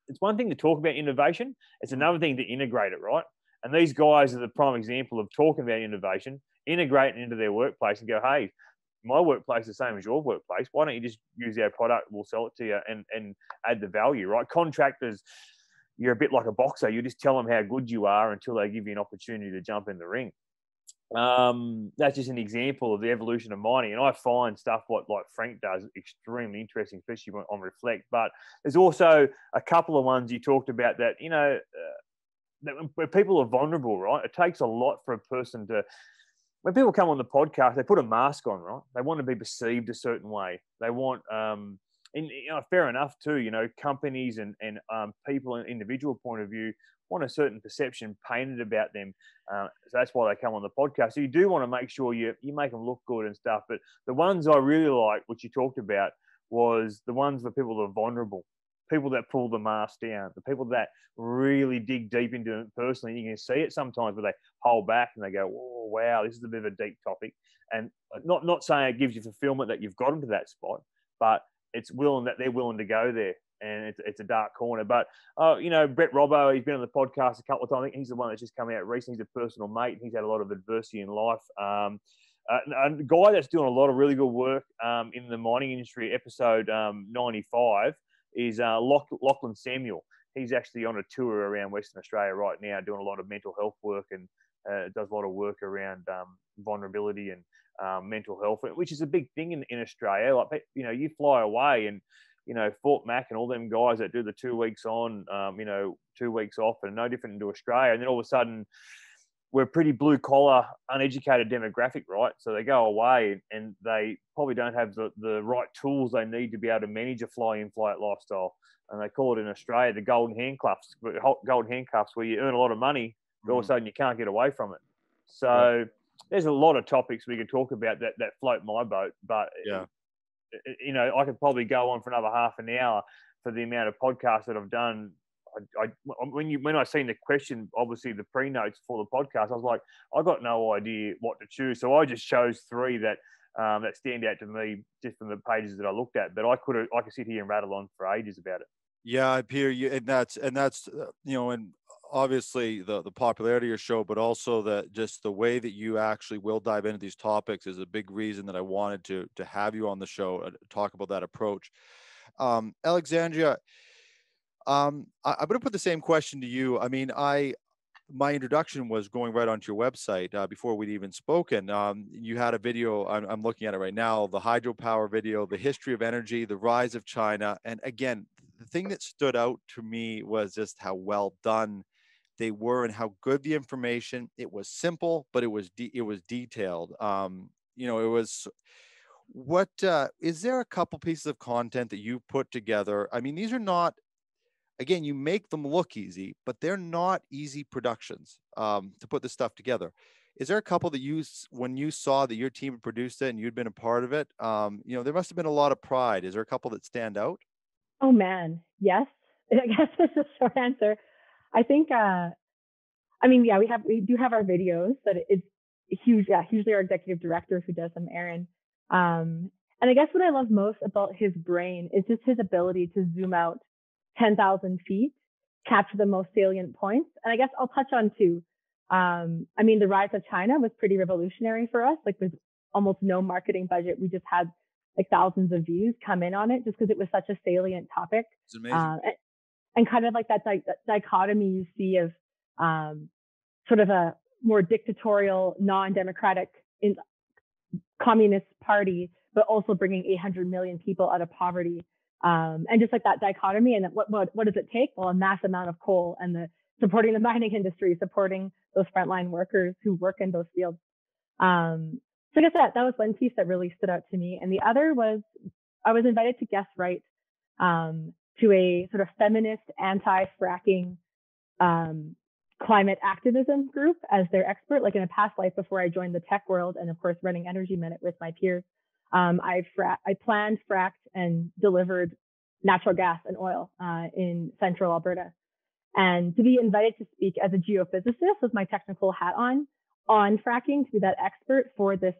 it's one thing to talk about innovation, it's another thing to integrate it, right? And these guys are the prime example of talking about innovation, integrating into their workplace and go, hey, my workplace is the same as your workplace. Why don't you just use our product? We'll sell it to you and add the value, right? Contractors, you're a bit like a boxer. You just tell them how good you are until they give you an opportunity to jump in the ring. That's just an example of the evolution of mining. And I find stuff like Frank does extremely interesting, especially on Reflect. But there's also a couple of ones you talked about that, where people are vulnerable, right? It takes a lot for a person to, when people come on the podcast, they put a mask on, right? They want to be perceived a certain way. They want, and fair enough too, companies and people in an individual point of view want a certain perception painted about them. So that's why they come on the podcast. So you do want to make sure you make them look good and stuff. But the ones I really like, which you talked about, was the ones where people are vulnerable. people that pull the mask down, the people that really dig deep into it personally. You can see it sometimes where they hold back and they go, oh, wow, this is a bit of a deep topic. And not saying it gives you fulfillment that you've got into that spot, but it's willing that they're willing to go there. And it's a dark corner. But, you know, Brett Robbo, he's been on the podcast a couple of times. I think he's the one that's just come out recently. He's a personal mate. And he's had a lot of adversity in life. A guy that's doing a lot of really good work in the mining industry, episode 95, is Lachlan Samuel. He's actually on a tour around Western Australia right now doing a lot of mental health work and does a lot of work around vulnerability and mental health, which is a big thing in Australia. Like, you know, you fly away and, you know, Fort Mac and all them guys that do the 2 weeks on, you know, 2 weeks off, and no different into Australia. And then all of a sudden, we're a pretty blue collar, uneducated demographic, right? So they go away and they probably don't have the right tools they need to be able to manage a fly-in, fly-out lifestyle. And they call it in Australia the golden handcuffs, where you earn a lot of money, but all of a sudden you can't get away from it. So there's a lot of topics we could talk about that float my boat, but you know, I could probably go on for another half an hour for the amount of podcasts that I've done. When I seen the question, obviously the pre-notes for the podcast, I was like, I got no idea what to choose. So I just chose 3 that stand out to me just from the pages that I looked at. But I could sit here and rattle on for ages about it. Yeah, Peter, and that's you know, and obviously the popularity of your show, but also the way that you actually will dive into these topics is a big reason that I wanted to have you on the show, talk about that approach. Alexandria, I'm going to put the same question to you. I mean, my introduction was going right onto your website before we'd even spoken. You had a video, I'm looking at it right now, the hydropower video, the history of energy, the rise of China. And again, the thing that stood out to me was just how well done they were and how good the information. It was simple, but it was detailed. You know, it was. What is there a couple pieces of content that you put together? I mean, these are not. Again, you make them look easy, but they're not easy productions to put this stuff together. Is there a couple that when you saw that your team had produced it and you'd been a part of it, you know, there must have been a lot of pride. Is there a couple that stand out? Oh man, yes. I guess that's the short answer. I think, I mean, yeah, we do have our videos, but it's huge. Yeah, usually our executive director who does them, Aaron. And I guess what I love most about his brain is just his ability to zoom out 10,000 feet, capture the most salient points. And I guess I'll touch on 2. I mean, the rise of China was pretty revolutionary for us. Like, there's almost no marketing budget. We just had like thousands of views come in on it just because it was such a salient topic. It's amazing. And kind of like that dichotomy you see of sort of a more dictatorial, non-democratic communist party, but also bringing 800 million people out of poverty. And just like that dichotomy, and what does it take? Well, a mass amount of coal and supporting the mining industry, supporting those frontline workers who work in those fields. So I guess that was one piece that really stood out to me. And the other was I was invited to guest write to a sort of feminist anti-fracking climate activism group as their expert. Like in a past life before I joined the tech world, and of course running Energy Minute with my peers, I planned, fracked, and delivered natural gas and oil in central Alberta. And to be invited to speak as a geophysicist with my technical hat on fracking, to be that expert for this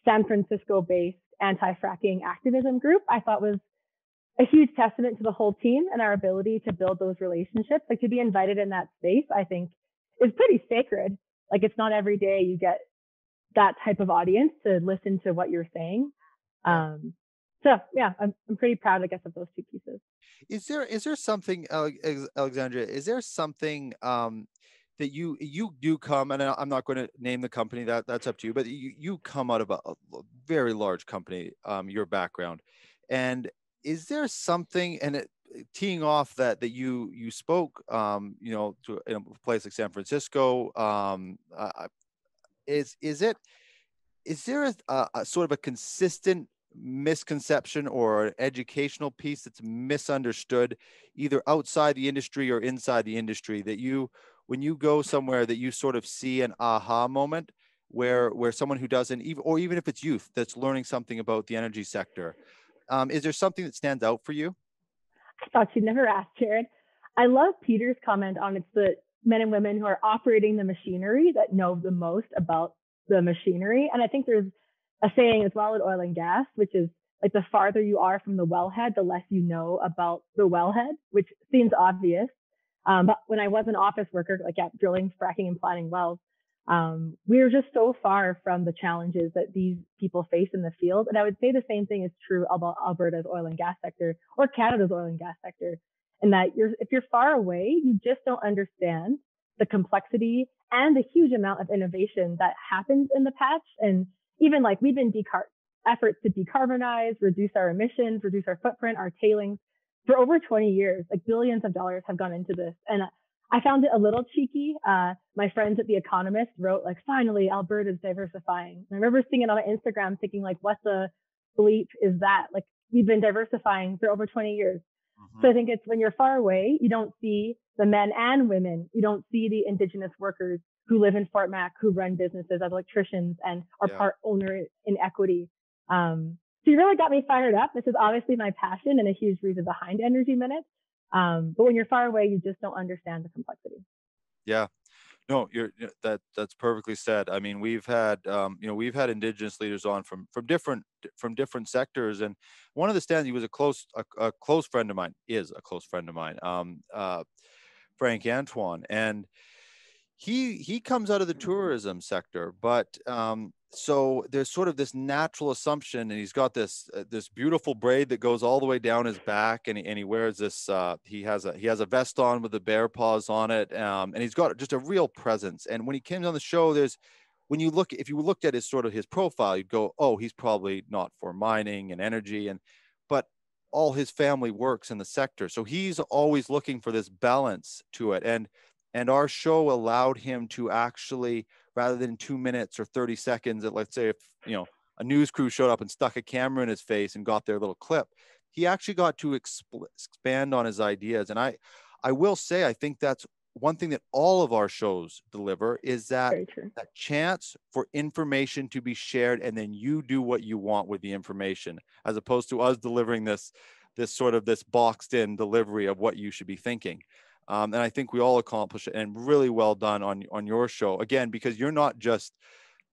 San Francisco-based anti-fracking activism group, I thought was a huge testament to the whole team and our ability to build those relationships. Like, to be invited in that space, I think is pretty sacred. Like, it's not every day you get that type of audience to listen to what you're saying. So yeah, I'm pretty proud, I guess, of those 2 pieces. Is there something, Alexandria? Is there something that you do come, and I'm not going to name the company, that's up to you, but you come out of a very large company, your background, and is there something, and teeing off that you spoke, you know, to a place like San Francisco, is there a sort of a consistent misconception or an educational piece that's misunderstood either outside the industry or inside the industry, that when you go somewhere that you sort of see an aha moment where someone who doesn't even if it's youth that's learning something about the energy sector, is there something that stands out for you? I thought you'd never ask, Jerrod. I love Peter's comment on it's the men and women who are operating the machinery that know the most about the machinery. And I think there's a saying as well in oil and gas, which is like the farther you are from the wellhead, the less you know about the wellhead, which seems obvious. But when I was an office worker, like drilling, fracking, and planning wells, we were just so far from the challenges that these people face in the field. And I would say the same thing is true about Alberta's oil and gas sector or Canada's oil and gas sector, in that if you're far away, you just don't understand the complexity and the huge amount of innovation that happens in the patch. And even like we've been efforts to decarbonize, reduce our emissions, reduce our footprint, our tailings for over 20 years. Like billions of dollars have gone into this. And I found it a little cheeky. My friends at The Economist wrote like, finally, Alberta's diversifying. And I remember seeing it on Instagram thinking like, what the bleep is that? Like we've been diversifying for over 20 years. Mm-hmm. So I think it's when you're far away, you don't see the men and women. You don't see the Indigenous workers who live in Fort Mac, who run businesses as electricians and are part owner in equity. So you really got me fired up. This is obviously my passion and a huge reason behind Energy Minutes. But when you're far away, you just don't understand the complexity. Yeah, no, that's perfectly said. I mean, we've had we've had Indigenous leaders on from different sectors, and one of the stands, he was a close friend of mine, Frank Antoine, and he comes out of the tourism sector, but so there's sort of this natural assumption, and he's got this beautiful braid that goes all the way down his back, and he wears this he has a vest on with the bear paws on it, and he's got just a real presence. And when he came on the show, if you looked at his profile, you'd go, oh, he's probably not for mining and energy, but all his family works in the sector, so he's always looking for this balance to it. And our show allowed him to actually, rather than 2 minutes or 30 seconds, that let's say if a news crew showed up and stuck a camera in his face and got their little clip, he actually got to expand on his ideas. And I will say, I think that's one thing that all of our shows deliver, is that chance for information to be shared, and then you do what you want with the information, as opposed to us delivering this boxed in delivery of what you should be thinking. And I think we all accomplish it, and really well done on your show, again, because you're not just,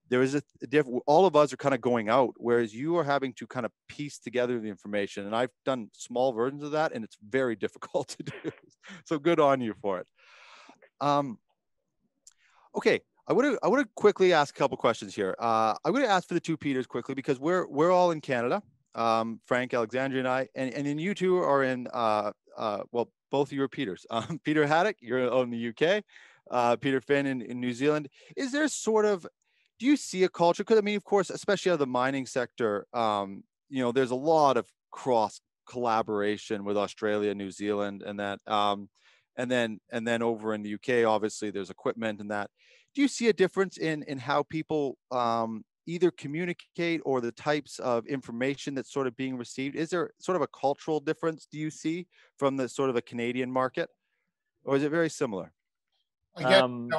there is a different, all of us are kind of going out, whereas you are having to kind of piece together the information. And I've done small versions of that, and it's very difficult to do. So good on you for it. Okay, I would have quickly asked a couple questions here. I would have asked for the two Peters quickly, because we're all in Canada. Frank, Alexandria, and I, and then you two are in both of you are Peters. Peter Haddock, you're in the UK. Peter Finn in New Zealand. Is there do you see a culture? Because I mean, of course, especially out of the mining sector, there's a lot of cross collaboration with Australia, New Zealand, and that, and then over in the UK, obviously there's equipment and that. Do you see a difference in how people either communicate or the types of information that's sort of being received? Is there sort of a cultural difference, do you see, from the sort of a Canadian market, or is it very similar? Again,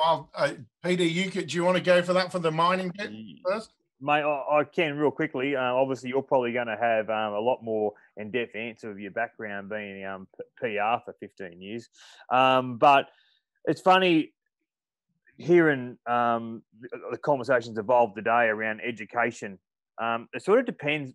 Peter, do you want to go for that for the mining bit first? Mate, I can real quickly. Obviously, you're probably going to have a lot more in-depth answer of your background being PR for 15 years. But it's funny, hearing the conversations evolved today around education. It sort of depends.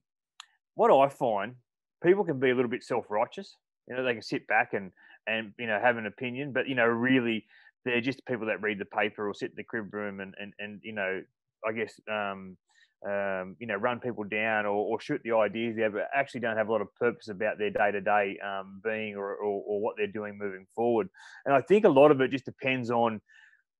What I find, people can be a little bit self-righteous. They can sit back and have an opinion, but really they're just people that read the paper or sit in the crib room and I guess run people down or shoot the ideas there, but actually don't have a lot of purpose about their day-to-day being or what they're doing moving forward. And I think a lot of it just depends on,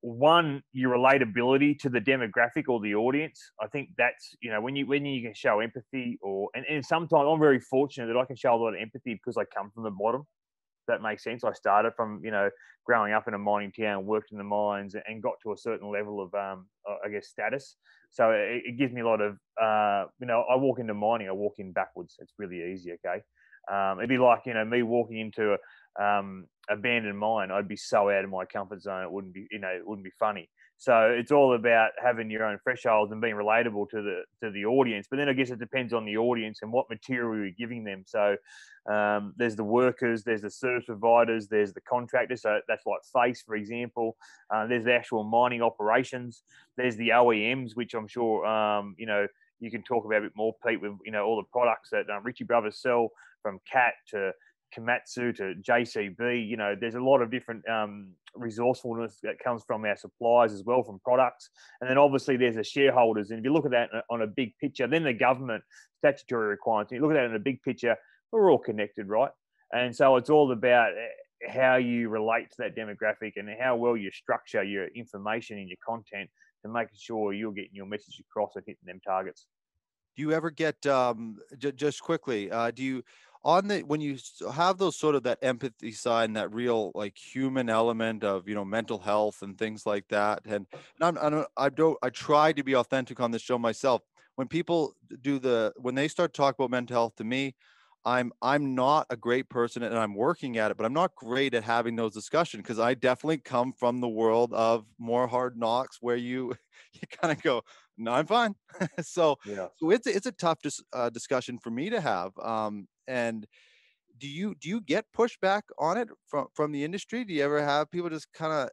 one, your relatability to the demographic or the audience. I think that's, when you can show empathy and sometimes I'm very fortunate that I can show a lot of empathy because I come from the bottom. That makes sense. I started from, growing up in a mining town, worked in the mines and got to a certain level of, status. So it gives me a lot of, I walk into mining, I walk in backwards. It's really easy. Okay. It'd be like, me walking into abandoned mine. I'd be so out of my comfort zone. It wouldn't be funny. So it's all about having your own thresholds and being relatable to the audience. But then I guess it depends on the audience and what material you're giving them. So there's the workers, there's the service providers, there's the contractors. So that's like FACE, for example. There's the actual mining operations. There's the OEMs, which I'm sure, you can talk about a bit more, Pete, with, all the products that Ritchie Brothers sell, from CAT to Komatsu to JCB. There's a lot of different resourcefulness that comes from our suppliers as well, from products. And then obviously there's the shareholders. And if you look at that on a big picture, then the government statutory requirements, you look at that in a big picture, we're all connected, right? And so it's all about how you relate to that demographic and how well you structure your information and your content to making sure you're getting your message across and hitting them targets. Do you ever get, just quickly, when you have those sort of that empathy side and that real like human element of, mental health and things like that. And I try to be authentic on this show myself. When people when they start talking about mental health to me, I'm not a great person, and I'm working at it, but I'm not great at having those discussions, because I definitely come from the world of more hard knocks where you kind of go, no, I'm fine. So it's a tough discussion for me to have. And do you get pushback on it from the industry? Do you ever have people just kind of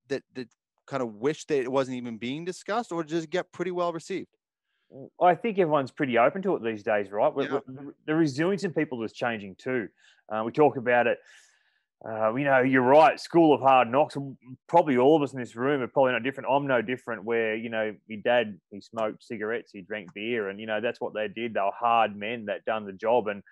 that kind of wish that it wasn't even being discussed, or just get pretty well received? I think everyone's pretty open to it these days, right? Yeah. The resilience in people is changing too. We talk about it. You're right. School of hard knocks. Probably all of us in this room are probably not different. I'm no different. Where my dad, he smoked cigarettes, he drank beer, and that's what they did. They were hard men that done the job. And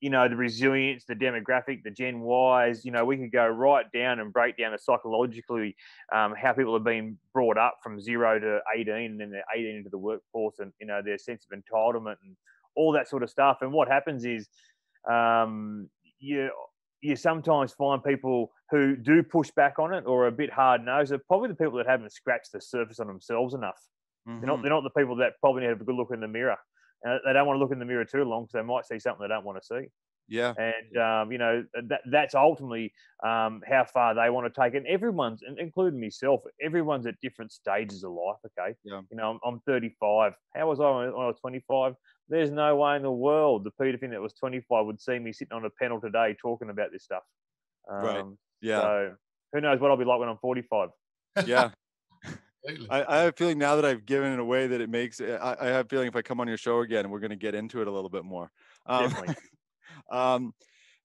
the resilience, the demographic, the Gen Ys. We could go right down and break down the psychologically how people have been brought up from 0 to 18, and then they're 18 into the workforce, and their sense of entitlement and all that sort of stuff. And what happens is, you sometimes find people who do push back on it or are a bit hard-nosed are probably the people that haven't scratched the surface on themselves enough. Mm-hmm. They're not the people that probably need to have a good look in the mirror. They don't want to look in the mirror too long, because they might see something they don't want to see. Yeah. And, that's ultimately how far they want to take it. And everyone's, including myself, everyone's at different stages of life, okay? Yeah. I'm 35. How was I when I was 25? There's no way in the world the Peter Finn that was 25 would see me sitting on a panel today talking about this stuff. Right. Yeah. So who knows what I'll be like when I'm 45. Yeah. I have a feeling now that I've given it away that it makes, I have a feeling if I come on your show again, we're going to get into it a little bit more. Definitely.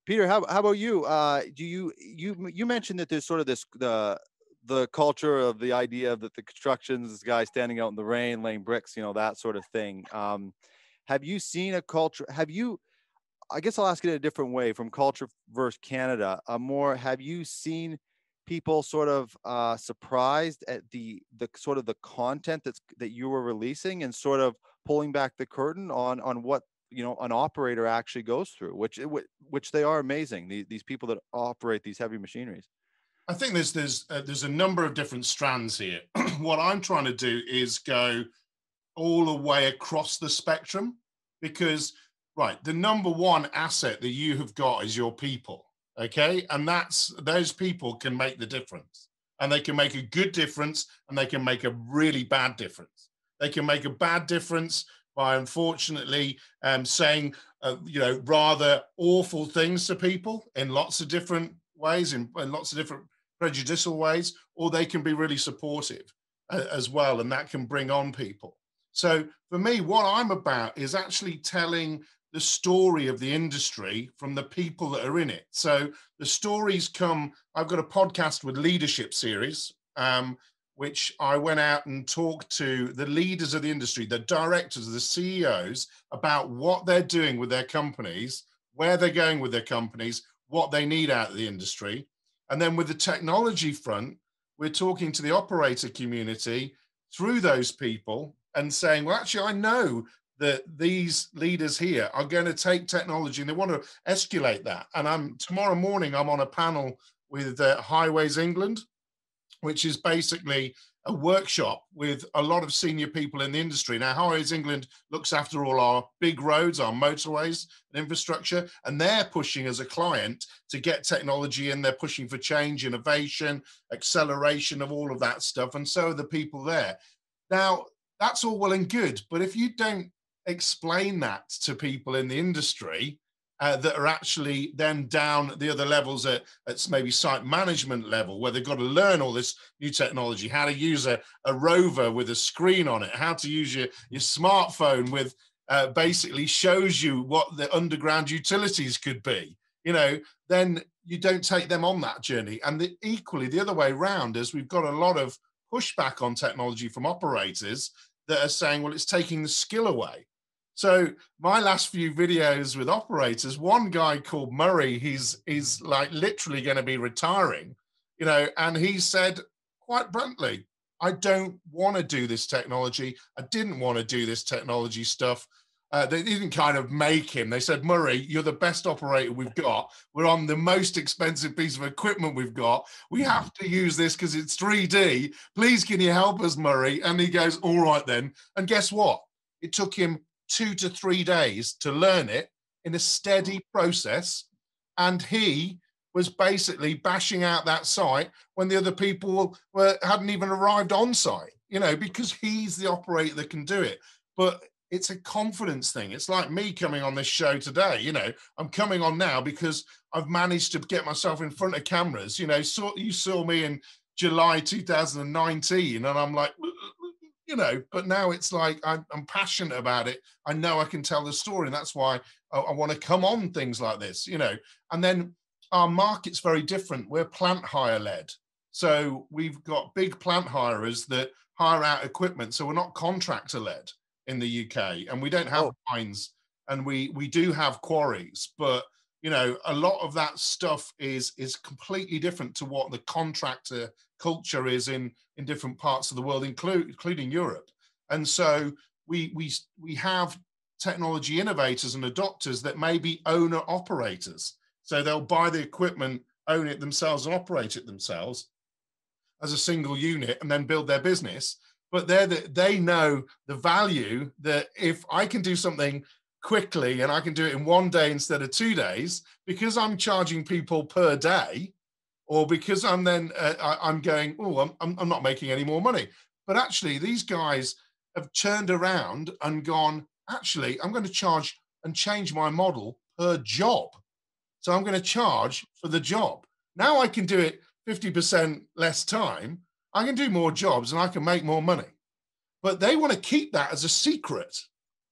Peter, how about you? You mentioned that there's sort of this, the culture of the idea of that the constructions, this guy standing out in the rain, laying bricks, that sort of thing. Have you seen a culture? I guess I'll ask it in a different way, from culture versus Canada. Have you seen people sort of surprised at the sort of the content that you were releasing, and sort of pulling back the curtain on what an operator actually goes through, which they are amazing, these people that operate these heavy machineries? I think there's a number of different strands here. What I'm trying to do is go all the way across the spectrum, because the number one asset that you have got is your people. Okay. And those people can make the difference, and they can make a good difference, and they can make a really bad difference. They can make a bad difference by, unfortunately, saying, rather awful things to people in lots of different ways, in lots of different prejudicial ways, or they can be really supportive as well. And that can bring on people. So for me, what I'm about is actually telling the story of the industry from the people that are in it. So the stories I've got a podcast with Leadership Series, which I went out and talked to the leaders of the industry, the directors, the CEOs, about what they're doing with their companies, where they're going with their companies, what they need out of the industry. And then with the technology front, we're talking to the operator community through those people and saying, well, actually, I know that these leaders here are going to take technology and they want to escalate that. And tomorrow morning, I'm on a panel with Highways England, which is basically a workshop with a lot of senior people in the industry. Now, Highways England looks after all our big roads, our motorways and infrastructure, and they're pushing as a client to get technology in. They're pushing for change, innovation, acceleration of all of that stuff, and so are the people there. Now, that's all well and good, but if you don't explain that to people in the industry, that are actually then down at the other levels at maybe site management level, where they've got to learn all this new technology, how to use a rover with a screen on it, how to use your smartphone with basically shows you what the underground utilities could be, you know, then you don't take them on that journey. And equally the other way around is we've got a lot of pushback on technology from operators that are saying, well, it's taking the skill away. So my last few videos with operators, one guy called Murray, he's like literally going to be retiring, you know, and he said quite bluntly, I don't want to do this technology. I didn't want to do this technology stuff. They didn't kind of make him. They said, Murray, you're the best operator we've got. We're on the most expensive piece of equipment we've got. We have to use this because it's 3D. Please, can you help us, Murray? And he goes, all right then. And guess what? It took him 2 to 3 days to learn it in a steady process. And he was basically bashing out that site when the other people hadn't even arrived on site, you know, because he's the operator that can do it. But it's a confidence thing. It's like me coming on this show today. You know, I'm coming on now because I've managed to get myself in front of cameras. You know, you saw me in July 2019 and I'm like, you know, but now it's like I'm passionate about it. I know I can tell the story, and that's why I want to come on things like this, you know. And then our market's very different. We're plant hire led. So we've got big plant hirers that hire out equipment. So we're not contractor led in the UK, and we don't have mines, and we do have quarries, but you know, a lot of that stuff is completely different to what the contractor culture is in different parts of the world, including Europe. And so we have technology innovators and adopters that may be owner operators. So they'll buy the equipment, own it themselves, and operate it themselves as a single unit, and then build their business. But they know the value that if I can do something quickly and I can do it in 1 day instead of 2 days, because I'm charging people per day, or because I'm then I'm going, oh, I'm not making any more money. But actually, these guys have turned around and gone, actually, I'm going to charge and change my model per job. So I'm going to charge for the job. Now I can do it 50% less time. I can do more jobs and I can make more money. But they want to keep that as a secret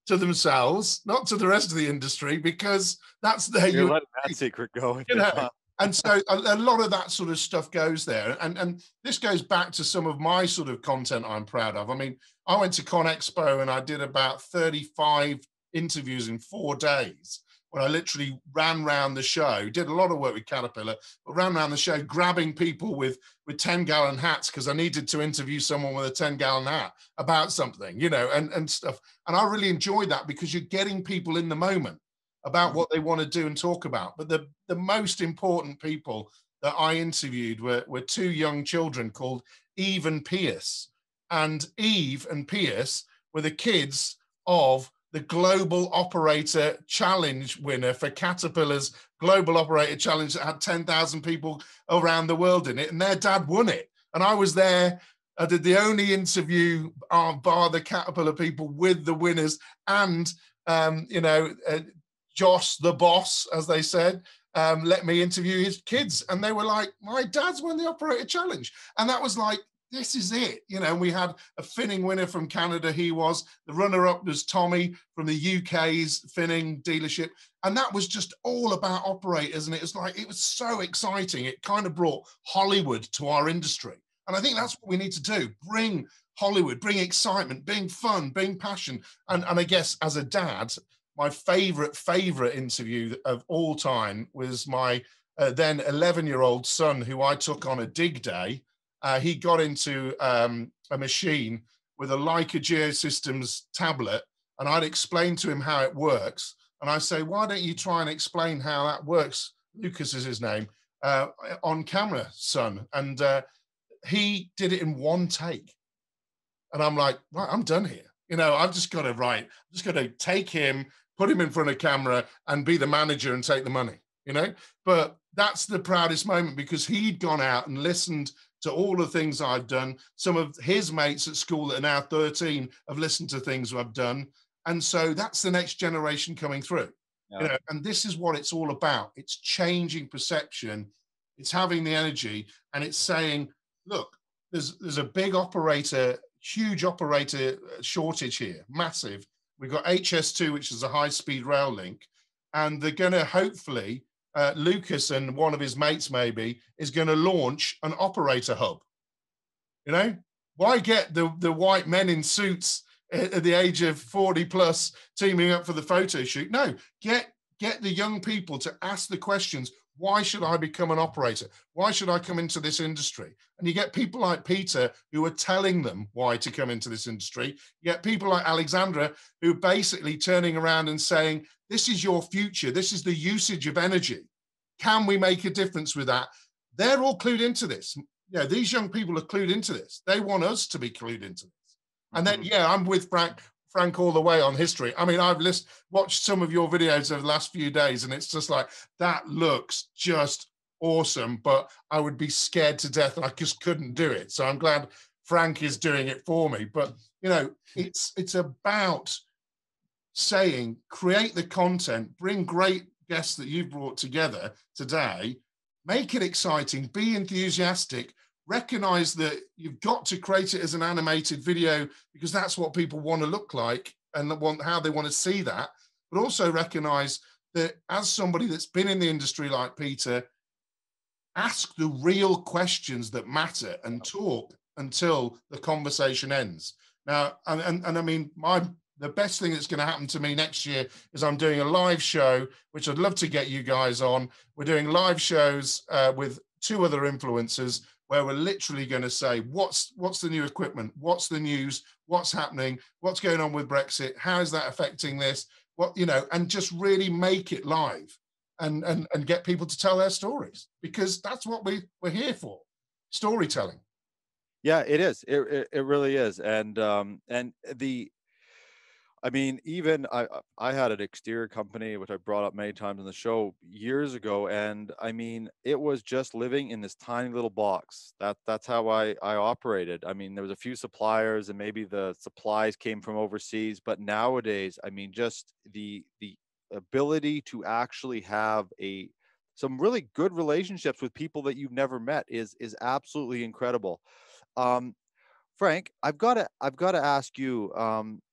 to themselves, not to the rest of the industry, because that's their You're letting that secret go. You know? And so a lot of that sort of stuff goes there. And this goes back to some of my sort of content I'm proud of. I mean, I went to Con Expo and I did about 35 interviews in 4 days, when I literally ran around the show, did a lot of work with Caterpillar, but ran around the show grabbing people with 10-gallon hats because I needed to interview someone with a 10-gallon hat about something, you know, and stuff. And I really enjoyed that because you're getting people in the moment about what they want to do and talk about. But the most important people that I interviewed were 2 young children called Eve and Pierce. And Eve and Pierce were the kids of the Global Operator Challenge winner for Caterpillar's Global Operator Challenge that had 10,000 people around the world in it, and their dad won it. And I was there. I did the only interview bar the Caterpillar people with the winners, and you know, Josh, the boss, as they said, let me interview his kids, and they were like, "My dad's won the Operator Challenge," and that was like, this is it, you know. We had a finning winner from Canada. He was the runner-up was Tommy from the UK's finning dealership, and that was just all about operators. And it was like, it was so exciting. It kind of brought Hollywood to our industry, and I think that's what we need to do: bring Hollywood, bring excitement, bring fun, bring passion. And I guess as a dad, my favorite interview of all time was my then 11-year-old son, who I took on a dig day. He got into a machine with a Leica Geosystems tablet, and I'd explain to him how it works. And I say, why don't you try and explain how that works? Lucas is his name, on camera, son. And he did it in one take. And I'm like, right, I'm done here. You know, I've just got to write. I'm just got to take him, put him in front of camera and be the manager and take the money, you know? But that's the proudest moment because he'd gone out and listened to all the things I've done. Some of his mates at school that are now 13 have listened to things I've done. And so that's the next generation coming through. Yeah. You know, and this is what it's all about. It's changing perception. It's having the energy and it's saying, look, there's a big operator, huge operator shortage here, massive. We've got HS2, which is a high-speed rail link, and they're going to hopefully, Lucas and one of his mates maybe, is going to launch an operator hub. You know, why get the white men in suits at the age of 40 plus teaming up for the photo shoot? No, get the young people to ask the questions. Why should I become an operator? Why should I come into this industry? And you get people like Peter who are telling them why to come into this industry. You get people like Alexandra who are basically turning around and saying, this is your future. This is the usage of energy. Can we make a difference with that? They're all clued into this. Yeah, these young people are clued into this. They want us to be clued into this. And then, yeah, I'm with Frank all the way on history. I mean, I've watched some of your videos over the last few days, and it's just like, that looks just awesome, but I would be scared to death and I just couldn't do it. So I'm glad Frank is doing it for me. But, you know, it's about saying, create the content, bring great guests that you've brought together today, make it exciting, be enthusiastic, recognize that you've got to create it as an animated video because that's what people want to look like and how they want to see that, but also recognize that as somebody that's been in the industry like Peter, ask the real questions that matter and talk until the conversation ends. Now, and I mean, the best thing that's going to happen to me next year is I'm doing a live show, which I'd love to get you guys on. We're doing live shows with 2 other influencers where we're literally going to say, what's the new equipment? What's the news? What's happening? What's going on with Brexit? How is that affecting this? What, you know, and just really make it live and get people to tell their stories because that's what we're here for, storytelling. Yeah, it is. It really is. I mean, even I had an exterior company, which I brought up many times on the show years ago. And I mean, it was just living in this tiny little box. That's how I operated. I mean, there was a few suppliers and maybe the supplies came from overseas. But nowadays, I mean, just the ability to actually have some really good relationships with people that you've never met is absolutely incredible. Frank, I've got to ask you,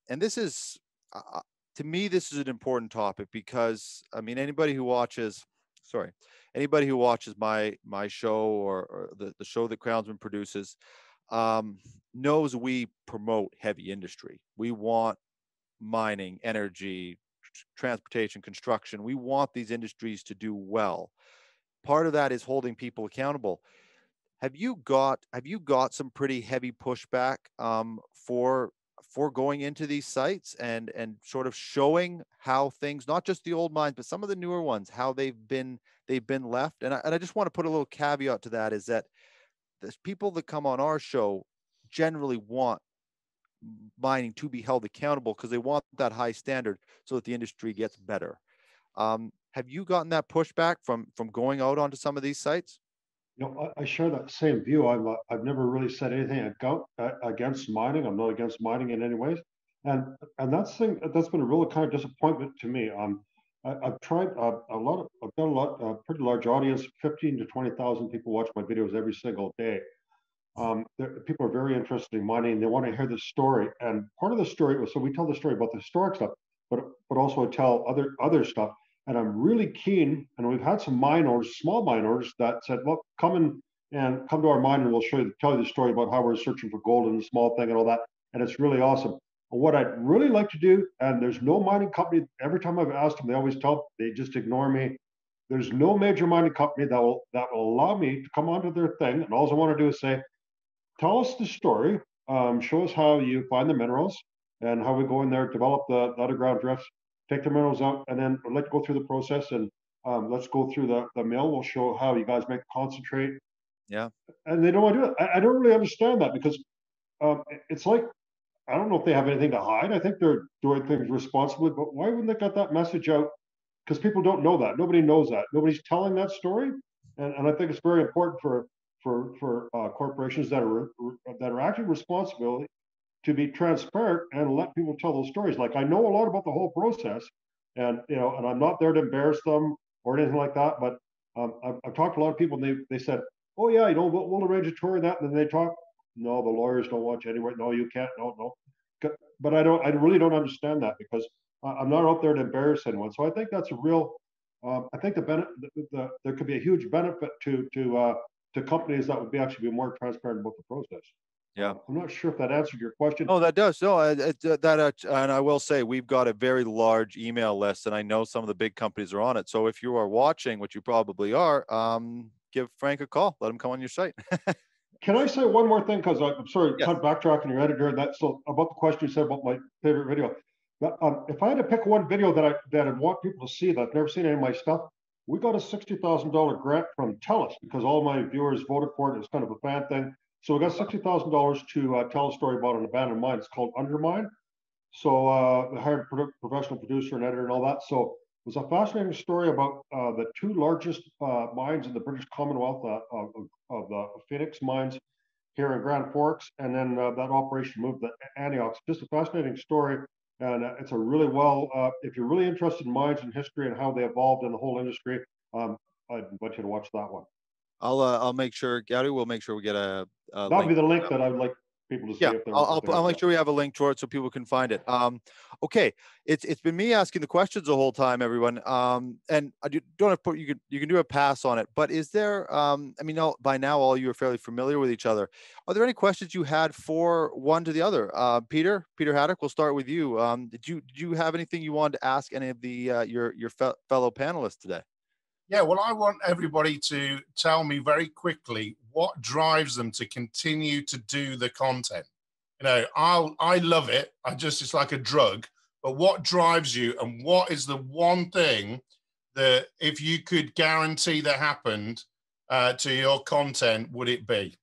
and this is, to me, this is an important topic because, I mean, anybody who watches my show or the show that Crownsmen produces knows we promote heavy industry. We want mining, energy, transportation, construction. We want these industries to do well. Part of that is holding people accountable. Have you got some pretty heavy pushback for going into these sites and sort of showing how things, not just the old mines, but some of the newer ones, how they've been left? And I just want to put a little caveat to that, is that the people that come on our show generally want mining to be held accountable because they want that high standard so that the industry gets better. Have you gotten that pushback from going out onto some of these sites? You know, I share that same view. I've never really said anything against mining. I'm not against mining in any ways, and that's been a real kind of disappointment to me. I've tried I've got a pretty large audience. 15 to 20,000 people watch my videos every single day. People are very interested in mining. They want to hear the story, and part of the story was, so we tell the story about the historic stuff, but also tell other stuff. And I'm really keen, and we've had some mine owners, small mine owners, that said, "Look, come to our mine, and we'll tell you the story about how we're searching for gold and the small thing and all that." And it's really awesome. And what I'd really like to do, and there's no mining company. Every time I've asked them, they just ignore me. There's no major mining company that will allow me to come onto their thing, and all I want to do is say, "Tell us the story. Show us how you find the minerals and how we go in there, develop the underground drifts, take the minerals out, and then let's go through the process and let's go through the mill. We'll show how you guys make concentrate, Yeah. And they don't want to do it. I don't really understand that because it's like, I don't know if they have anything to hide. I think they're doing things responsibly, but why wouldn't they get that message out? Because people don't know that. Nobody knows that. Nobody's telling that story, and I think it's very important for corporations that are acting responsibly to be transparent and let people tell those stories. Like, I know a lot about the whole process, and and I'm not there to embarrass them or anything like that. But I've talked to a lot of people, and they said, "Oh yeah, we'll arrange a tour and that." And then they talk, "No, the lawyers don't want you anywhere. No, you can't. No." But I really don't understand that because I'm not out there to embarrass anyone. So I think that's a real. I think there could be a huge benefit to companies that would actually be more transparent about the process. Yeah. I'm not sure if that answered your question. Oh, that does. No, and I will say we've got a very large email list, and I know some of the big companies are on it. So if you are watching, which you probably are, give Frank a call. Let him come on your site. Can I say one more thing? Because I'm sorry, Yes. kind of backtracking your editor. So about the question you said about my favorite video. If I had to pick one video that I'd want people to see that I've never seen any of my stuff, we got a $60,000 grant from TELUS because all my viewers voted for it. It was kind of a fan thing. So we got $60,000 to tell a story about an abandoned mine. It's called Undermine. So I hired a professional producer and editor and all that. So it was a fascinating story about the two largest mines in the British Commonwealth of the Phoenix mines here in Grand Forks. And then that operation moved to Antioch. Just a fascinating story. And it's a really if you're really interested in mines and history and how they evolved in the whole industry, I'd invite you to watch that one. I'll make sure, Gary, we'll make sure we get a that would be the link that I would like people to see. Yeah, if I'll make sure we have a link to it so people can find it. Okay, it's been me asking the questions the whole time, everyone. And I don't have to put, you can do a pass on it. But is there? I mean, by now all you are fairly familiar with each other. Are there any questions you had for one to the other? Peter Haddock, we'll start with you. Did you have anything you wanted to ask any of the your fellow panelists today? Yeah, well, I want everybody to tell me very quickly what drives them to continue to do the content. I love it. It's like a drug. But what drives you, and what is the one thing that if you could guarantee that happened to your content, would it be?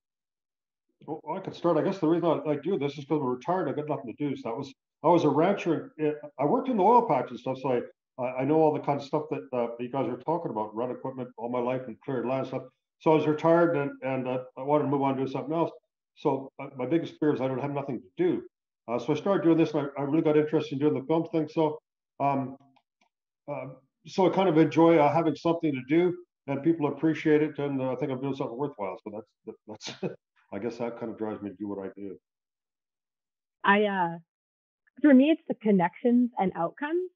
Well, I could start. I guess the reason I do this is because I'm retired. I got nothing to do. So I was a rancher. I worked in the oil patch and stuff. So I know all the kind of stuff that you guys are talking about, run equipment all my life and cleared land stuff. So I was retired and I wanted to move on to do something else. So my biggest fear is I don't have nothing to do. So I started doing this and I really got interested in doing the film thing. So so I kind of enjoy having something to do and people appreciate it. And I think I'm doing something worthwhile. So that's I guess that kind of drives me to do what I do. For me, it's the connections and outcomes.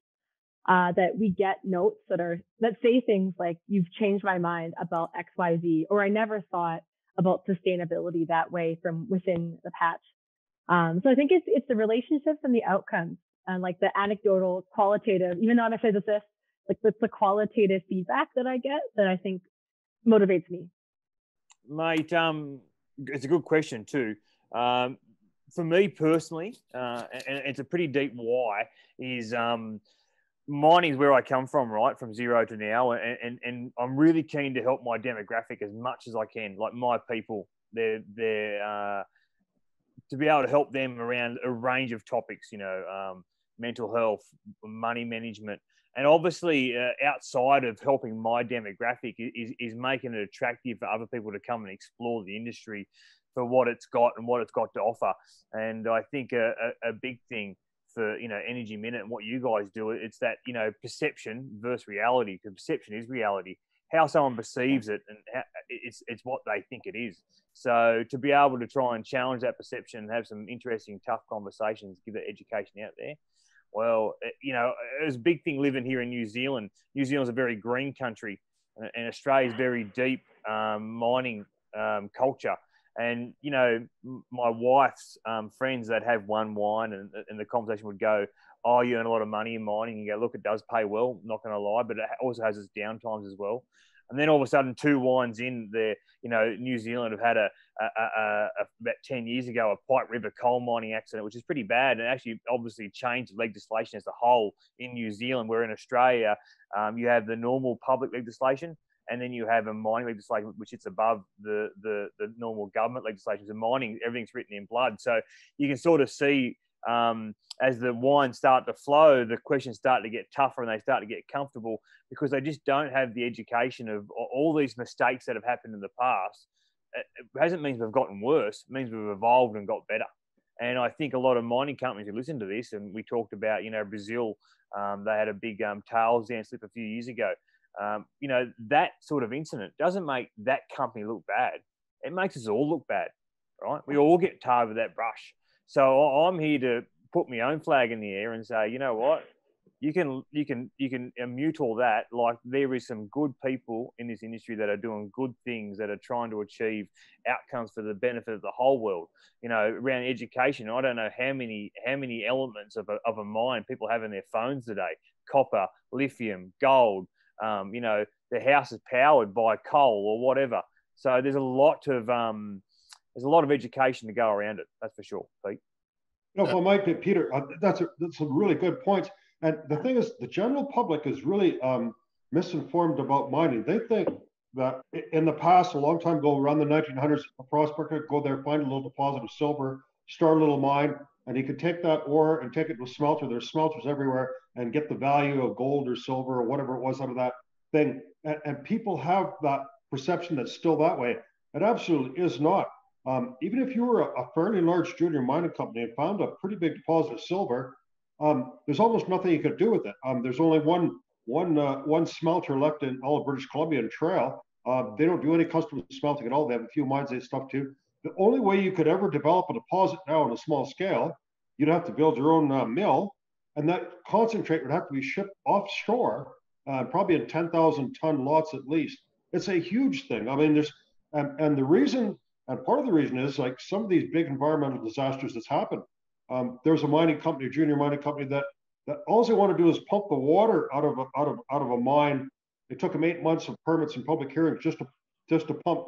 That we get notes that say things like, "You've changed my mind about XYZ," or "I never thought about sustainability that way from within the patch." So I think it's the relationships and the outcomes, and like the anecdotal, qualitative, even though I'm a physicist, like the qualitative feedback that I get that I think motivates me. Mate, it's a good question too. For me personally, and it's a pretty deep why, is mining is where I come from, right? From zero to now. And I'm really keen to help my demographic as much as I can, like my people. They're to be able to help them around a range of topics, mental health, money management. And obviously, outside of helping my demographic is making it attractive for other people to come and explore the industry for what it's got and what it's got to offer. And I think a big thing for Energy Minute and what you guys do, it's that perception versus reality, because perception is reality. How someone perceives it, and it's what they think it is. So to be able to try and challenge that perception and have some interesting, tough conversations, give that education out there. Well, it was a big thing living here in New Zealand. New Zealand's a very green country, and Australia's very deep mining culture. And, my wife's friends that have one wine and the conversation would go, "Oh, you earn a lot of money in mining." And you go, "Look, it does pay well, not going to lie, but it also has its downtimes as well." And then all of a sudden, 2 wines in there, New Zealand have had about 10 years ago, a Pipe River coal mining accident, which is pretty bad. And actually obviously changed legislation as a whole in New Zealand, where in Australia, you have the normal public legislation. and then you have a mining legislation which sits above the normal government legislations. And mining, everything's written in blood. So you can sort of see as the wines start to flow, the questions start to get tougher and they start to get comfortable because they just don't have the education of all these mistakes that have happened in the past. It hasn't means we've gotten worse. It means we've evolved and got better. And I think a lot of mining companies who listen to this, and we talked about, Brazil, they had a big tails dam slip a few years ago. That sort of incident doesn't make that company look bad. It makes us all look bad, right? We all get tarred with that brush. So I'm here to put my own flag in the air and say, you know what? You can mute all that. Like, there is some good people in this industry that are doing good things, that are trying to achieve outcomes for the benefit of the whole world. Around education, I don't know how many elements of a mine people have in their phones today: copper, lithium, gold. The house is powered by coal or whatever. So there's a lot of education to go around it. That's for sure, Pete. If I might, Peter, that's a really good point. And the thing is, the general public is really misinformed about mining. They think that in the past, a long time ago, around the 1900s, a prospector could go there, find a little deposit of silver, start a little mine, and he could take that ore and take it to a smelter. There's smelters everywhere, and get the value of gold or silver or whatever it was out of that thing. And people have that perception that's still that way. It absolutely is not. Even if you were a fairly large junior mining company and found a pretty big deposit of silver, there's almost nothing you could do with it. There's only one smelter left in all of British Columbia and Trail. They don't do any custom smelting at all. They have a few mines they stuff too. The only way you could ever develop a deposit now on a small scale, you'd have to build your own mill, and that concentrate would have to be shipped offshore, probably in 10,000 ton lots at least. It's a huge thing. I mean, there's and the reason, and part of the reason is, like, some of these big environmental disasters that's happened. There's a mining company, a junior mining company, that all they want to do is pump the water out of a mine. It took them 8 months of permits and public hearings just to pump,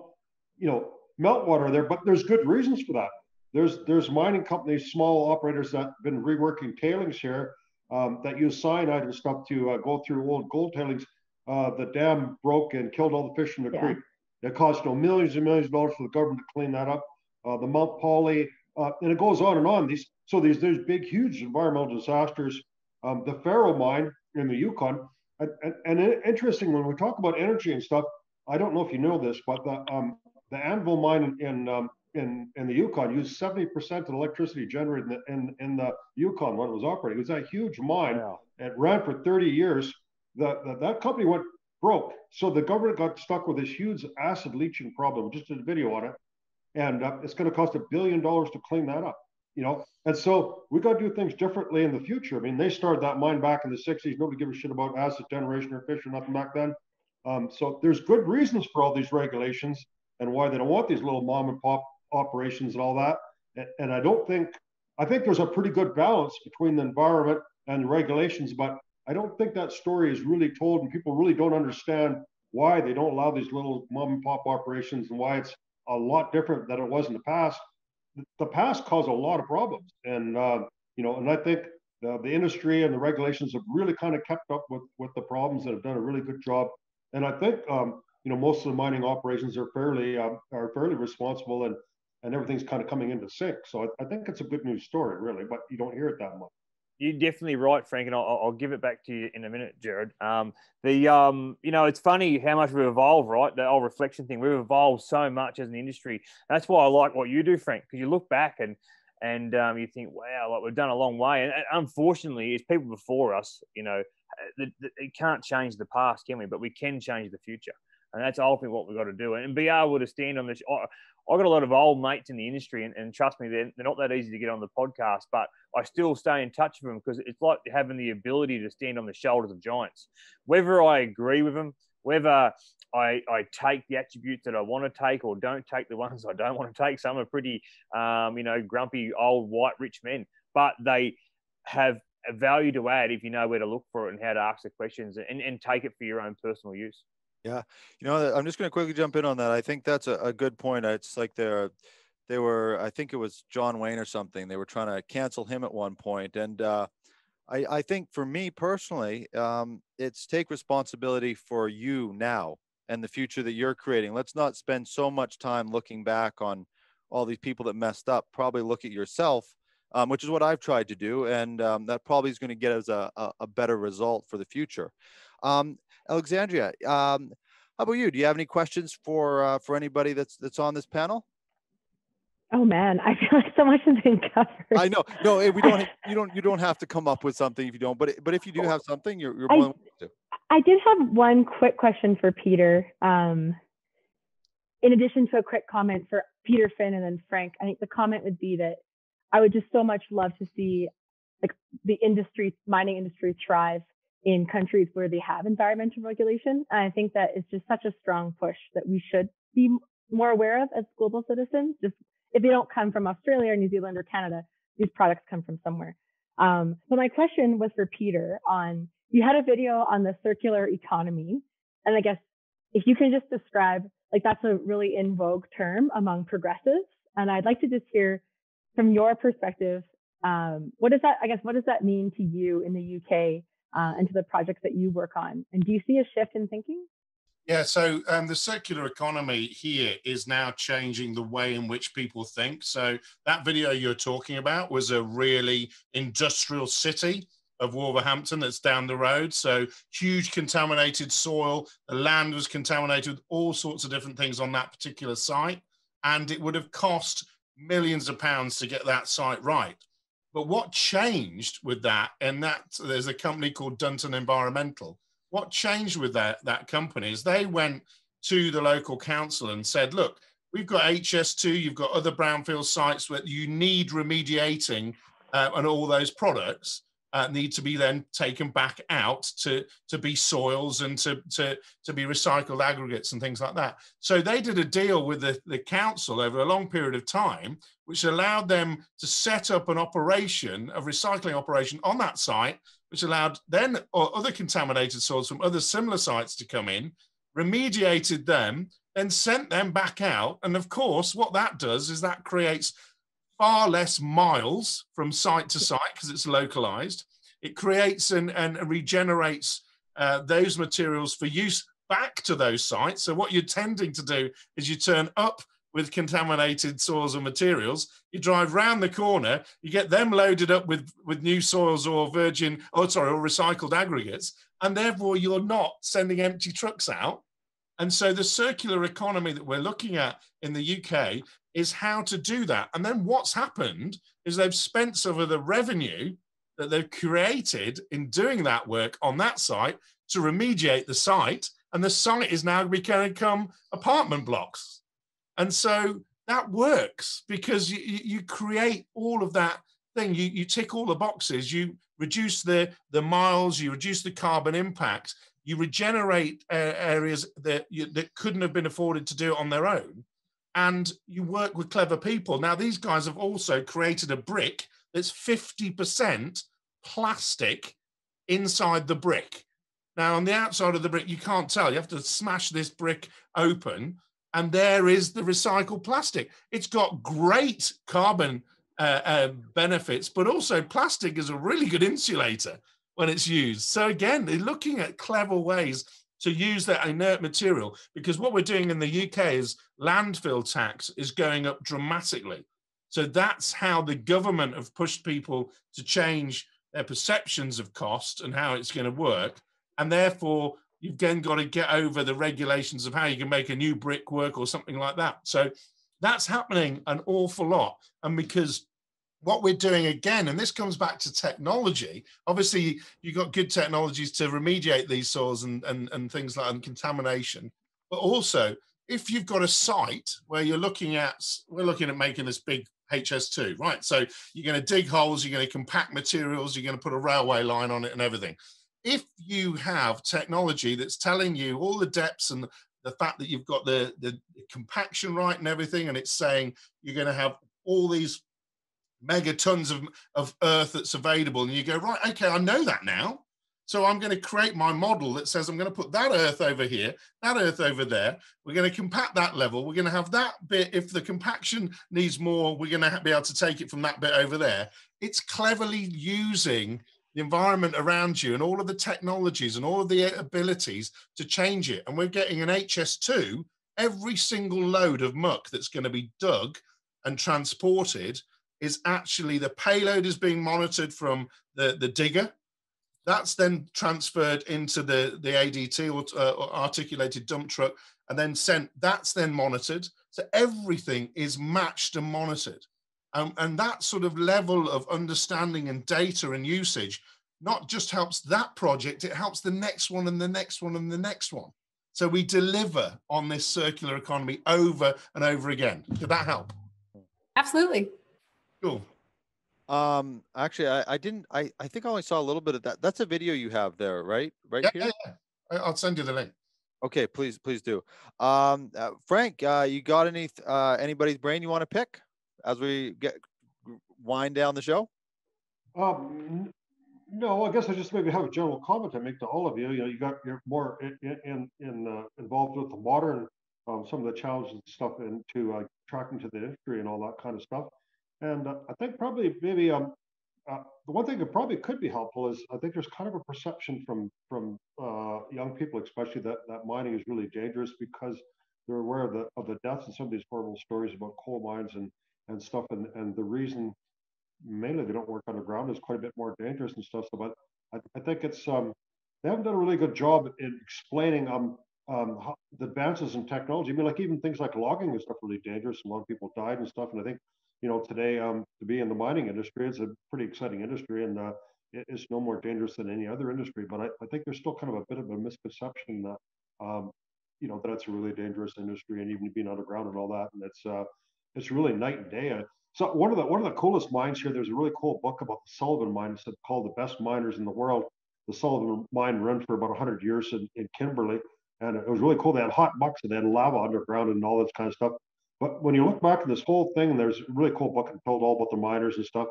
meltwater there. But there's good reasons for that. There's mining companies, small operators, that have been reworking tailings here, that use cyanide and stuff to go through old gold tailings. The dam broke and killed all the fish in the creek. It cost millions and millions of dollars for the government to clean that up. The Mount Poly, and it goes on and on. There's big, huge environmental disasters. The Faro mine in the Yukon, and interesting, when we talk about energy and stuff, I don't know if you know this, but the Anvil mine in the Yukon used 70% of the electricity generated in the Yukon when it was operating. It was a huge mine. Wow. It ran for 30 years. That company went broke. So the government got stuck with this huge acid leaching problem. We just did a video on it. And it's going to cost $1 billion to clean that up, And so we got to do things differently in the future. I mean, they started that mine back in the 60s. Nobody gave a shit about acid generation or fish or nothing back then. So there's good reasons for all these regulations and why they don't want these little mom and pop operations and all that. And I think there's a pretty good balance between the environment and the regulations, but I don't think that story is really told, and people really don't understand why they don't allow these little mom and pop operations and why it's a lot different than it was in the past. The past caused a lot of problems, and and I think the industry and the regulations have really kind of kept up with the problems and have done a really good job. And I think most of the mining operations are fairly responsible, and everything's kind of coming into sync. So I think it's a good news story, really, but you don't hear it that much. You're definitely right, Frank, and I'll give it back to you in a minute, Jerrod. It's funny how much we've evolved, right? The whole reflection thing, we've evolved so much as an industry. That's why I like what you do, Frank, because you look back and you think, wow, like, we've done a long way. And unfortunately, it's people before us, it can't change the past, can we? But we can change the future. And that's ultimately what we've got to do. And be able to stand on this. I've got a lot of old mates in the industry, and trust me, they're not that easy to get on the podcast, but I still stay in touch with them because it's like having the ability to stand on the shoulders of giants. Whether I agree with them, whether I take the attributes that I want to take or don't take the ones I don't want to take. Some are pretty, grumpy, old, white, rich men, but they have a value to add if you know where to look for it and how to ask the questions and take it for your own personal use. Yeah. I'm just going to quickly jump in on that. I think that's a good point. It's like they were, I think it was John Wayne or something. They were trying to cancel him at one point. And I think for me personally, it's take responsibility for you now and the future that you're creating. Let's not spend so much time looking back on all these people that messed up. Probably look at yourself, which is what I've tried to do. And that probably is going to get us a better result for the future. Alexandria, how about you? Do you have any questions for anybody that's on this panel? Oh man, I feel like so much has been covered. I know. No, we don't. You don't have to come up with something if you don't. But if you do have something, you're more than welcome to. I did have one quick question for Peter. In addition to a quick comment for Peter, Finn, and then Frank, I think the comment would be that I would just so much love to see like the mining industry thrive in countries where they have environmental regulation. And I think that is just such a strong push that we should be more aware of as global citizens. Just if they don't come from Australia or New Zealand or Canada, these products come from somewhere. But my question was for Peter on, you had a video on the circular economy. And I guess if you can just describe, like that's a really in vogue term among progressives. And I'd like to just hear from your perspective, what does that mean to you in the UK and to the projects that you work on? And do you see a shift in thinking? Yeah, so the circular economy here is now changing the way in which people think. So that video you're talking about was a really industrial city of Wolverhampton that's down the road. So huge contaminated soil, the land was contaminated with all sorts of different things on that particular site. And it would have cost millions of pounds to get that site right. But what changed with that, and that there's a company called Dunton Environmental. What changed with that company is they went to the local council and said, look, we've got HS2, you've got other brownfield sites where you need remediating and all those products need to be then taken back out to be soils and to be recycled aggregates and things like that. So they did a deal with the council over a long period of time, which allowed them to set up an operation, a recycling operation on that site, which allowed then other contaminated soils from other similar sites to come in, remediated them, then sent them back out. And of course, what that does is that creates far less miles from site to site because it's localized. It creates and regenerates those materials for use back to those sites. So what you're tending to do is you turn up with contaminated soils and materials, you drive round the corner, you get them loaded up with new soils or or recycled aggregates, and therefore you're not sending empty trucks out. And so the circular economy that we're looking at in the UK is how to do that. And then what's happened is they've spent some of the revenue that they've created in doing that work on that site to remediate the site, and the site is now become apartment blocks. And so that works because you create all of that thing. You tick all the boxes. You reduce the miles. You reduce the carbon impact. You regenerate areas that couldn't have been afforded to do it on their own. And you work with clever people. Now, these guys have also created a brick that's 50% plastic inside the brick. Now, on the outside of the brick, you can't tell. You have to smash this brick open, and there is the recycled plastic. It's got great carbon benefits, but also plastic is a really good insulator when it's used. So again, they're looking at clever ways to use that inert material, because what we're doing in the UK is landfill tax is going up dramatically. So that's how the government have pushed people to change their perceptions of cost and how it's going to work. And therefore, you've then got to get over the regulations of how you can make a new brick work or something like that. So that's happening an awful lot. And because what we're doing again, and this comes back to technology, obviously you've got good technologies to remediate these soils and things like contamination. But also, if you've got a site where we're looking at making this big HS2, right? So you're going to dig holes, you're going to compact materials, you're going to put a railway line on it and everything. If you have technology that's telling you all the depths and the fact that you've got the compaction right and everything, and it's saying you're going to have all these megatons of earth that's available, and you go, right, okay, I know that now. So I'm going to create my model that says I'm going to put that earth over here, that earth over there. We're going to compact that level. We're going to have that bit. If the compaction needs more, we're going to be able to take it from that bit over there. It's cleverly using the environment around you and all of the technologies and all of the abilities to change it. And we're getting an HS2, every single load of muck that's going to be dug and transported is actually, the payload is being monitored from the digger. That's then transferred into the ADT, or articulated dump truck, and then sent. That's then monitored. So everything is matched and monitored. And that sort of level of understanding and data and usage not just helps that project, it helps the next one and the next one and the next one. So we deliver on this circular economy over and over again. Did that help? Absolutely. Cool. Actually, I didn't. I think I only saw a little bit of that. That's a video you have there, right? Right Yeah, here. yeah. I'll send you the link. Okay, please do. Frank, you got anybody's brain you want to pick as we wind down the show? No, I guess I just maybe have a general comment to make to all of you. You know, you're more involved with the modern, some of the challenges and stuff into tracking to the industry and all that kind of stuff. And I think probably maybe the one thing that probably could be helpful is I think there's kind of a perception from young people, especially that mining is really dangerous because they're aware of the deaths and some of these horrible stories about coal mines and stuff, and the reason mainly they don't work underground is quite a bit more dangerous and stuff. So, but I think it's they haven't done a really good job in explaining how the advances in technology. I mean, like even things like logging is stuff really dangerous. A lot of people died and stuff. And I think, you know, today to be in the mining industry, it's a pretty exciting industry, and it's no more dangerous than any other industry. But I think there's still kind of a bit of a misconception that you know, that it's a really dangerous industry, and even being underground and all that. And it's really night and day. So one of the coolest mines here, there's a really cool book about the Sullivan mine. It's called The Best Miners in the World. The Sullivan mine ran for about 100 years in Kimberley, and it was really cool. They had hot mucks and they had lava underground and all this kind of stuff. But when you look back at this whole thing, there's a really cool book that told all about the miners and stuff.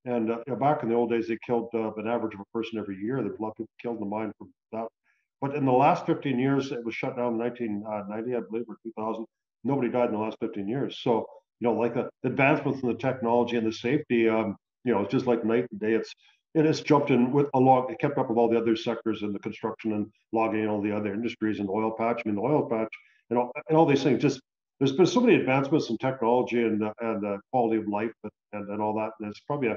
And you know, back in the old days, they killed an average of a person every year. There's a lot of people killed in the mine for that. But in the last 15 years, it was shut down in 1990, I believe, or 2000. Nobody died in the last 15 years. So, you know, like the advancements in the technology and the safety, you know, it's just like night and day. It has jumped in with along. It kept up with all the other sectors in the construction and logging and all the other industries and the oil patch. I mean, the oil patch and all these things. Just there's been so many advancements in technology and quality of life and all that. And it's probably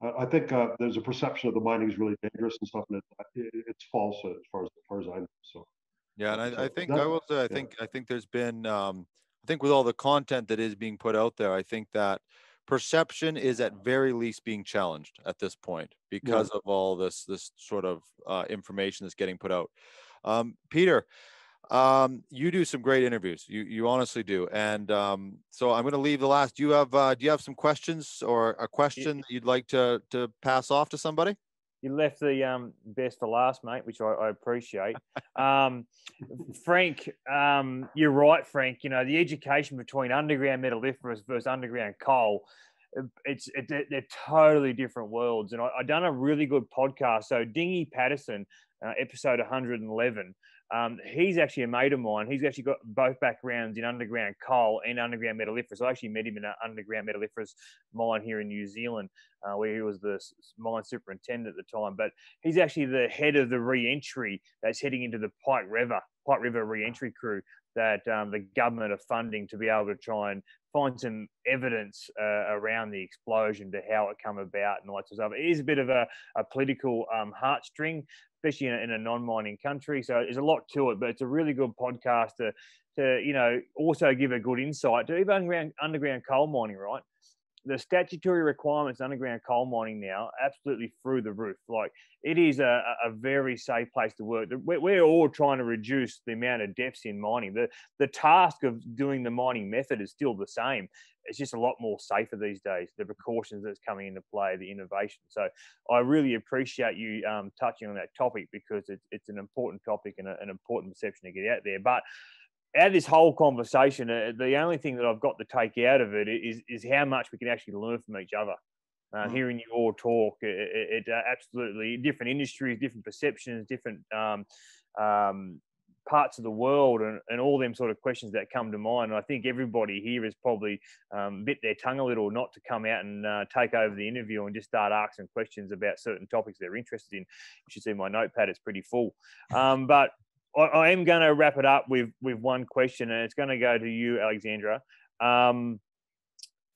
I think there's a perception of the mining is really dangerous and stuff, and it's false as far as I know. So yeah, and so I think I will say I think there's been I think with all the content that is being put out there, I think that perception is at very least being challenged at this point because of all this sort of information that's getting put out. Peter, you do some great interviews. You honestly do. And so I'm going to leave the last. Do you have some questions or a question that you'd like to pass off to somebody? You left the best for last, mate, which I appreciate. Frank, you're right, Frank. You know, the education between underground metalliferous versus underground coal, they're totally different worlds. And I done a really good podcast. So Dingy Patterson, episode 111. He's actually a mate of mine. He's actually got both backgrounds in underground coal and underground metalliferous. I actually met him in an underground metalliferous mine here in New Zealand, where he was the mine superintendent at the time. But he's actually the head of the re-entry that's heading into the Pike River re-entry crew that the government are funding to be able to try and find some evidence around the explosion to how it come about and all that sort of stuff. It is a bit of a political heartstring, especially in a non-mining country. So there's a lot to it, but it's a really good podcast to you know, also give a good insight to even underground coal mining, right? The statutory requirements underground coal mining now absolutely through the roof. Like, it is a very safe place to work. We're all trying to reduce the amount of deaths in mining. The task of doing the mining method is still the same. It's just a lot more safer these days. The precautions that's coming into play, the innovation. So I really appreciate you touching on that topic, because it's an important topic and an important perception to get out there. But out of this whole conversation, the only thing that I've got to take out of it is how much we can actually learn from each other. Hearing you all talk, it absolutely different industries, different perceptions, different parts of the world and all them sort of questions that come to mind. And I think everybody here has probably bit their tongue a little not to come out and take over the interview and just start asking questions about certain topics they're interested in. You should see my notepad, it's pretty full. But I am going to wrap it up with one question, and it's going to go to you, Alexandra.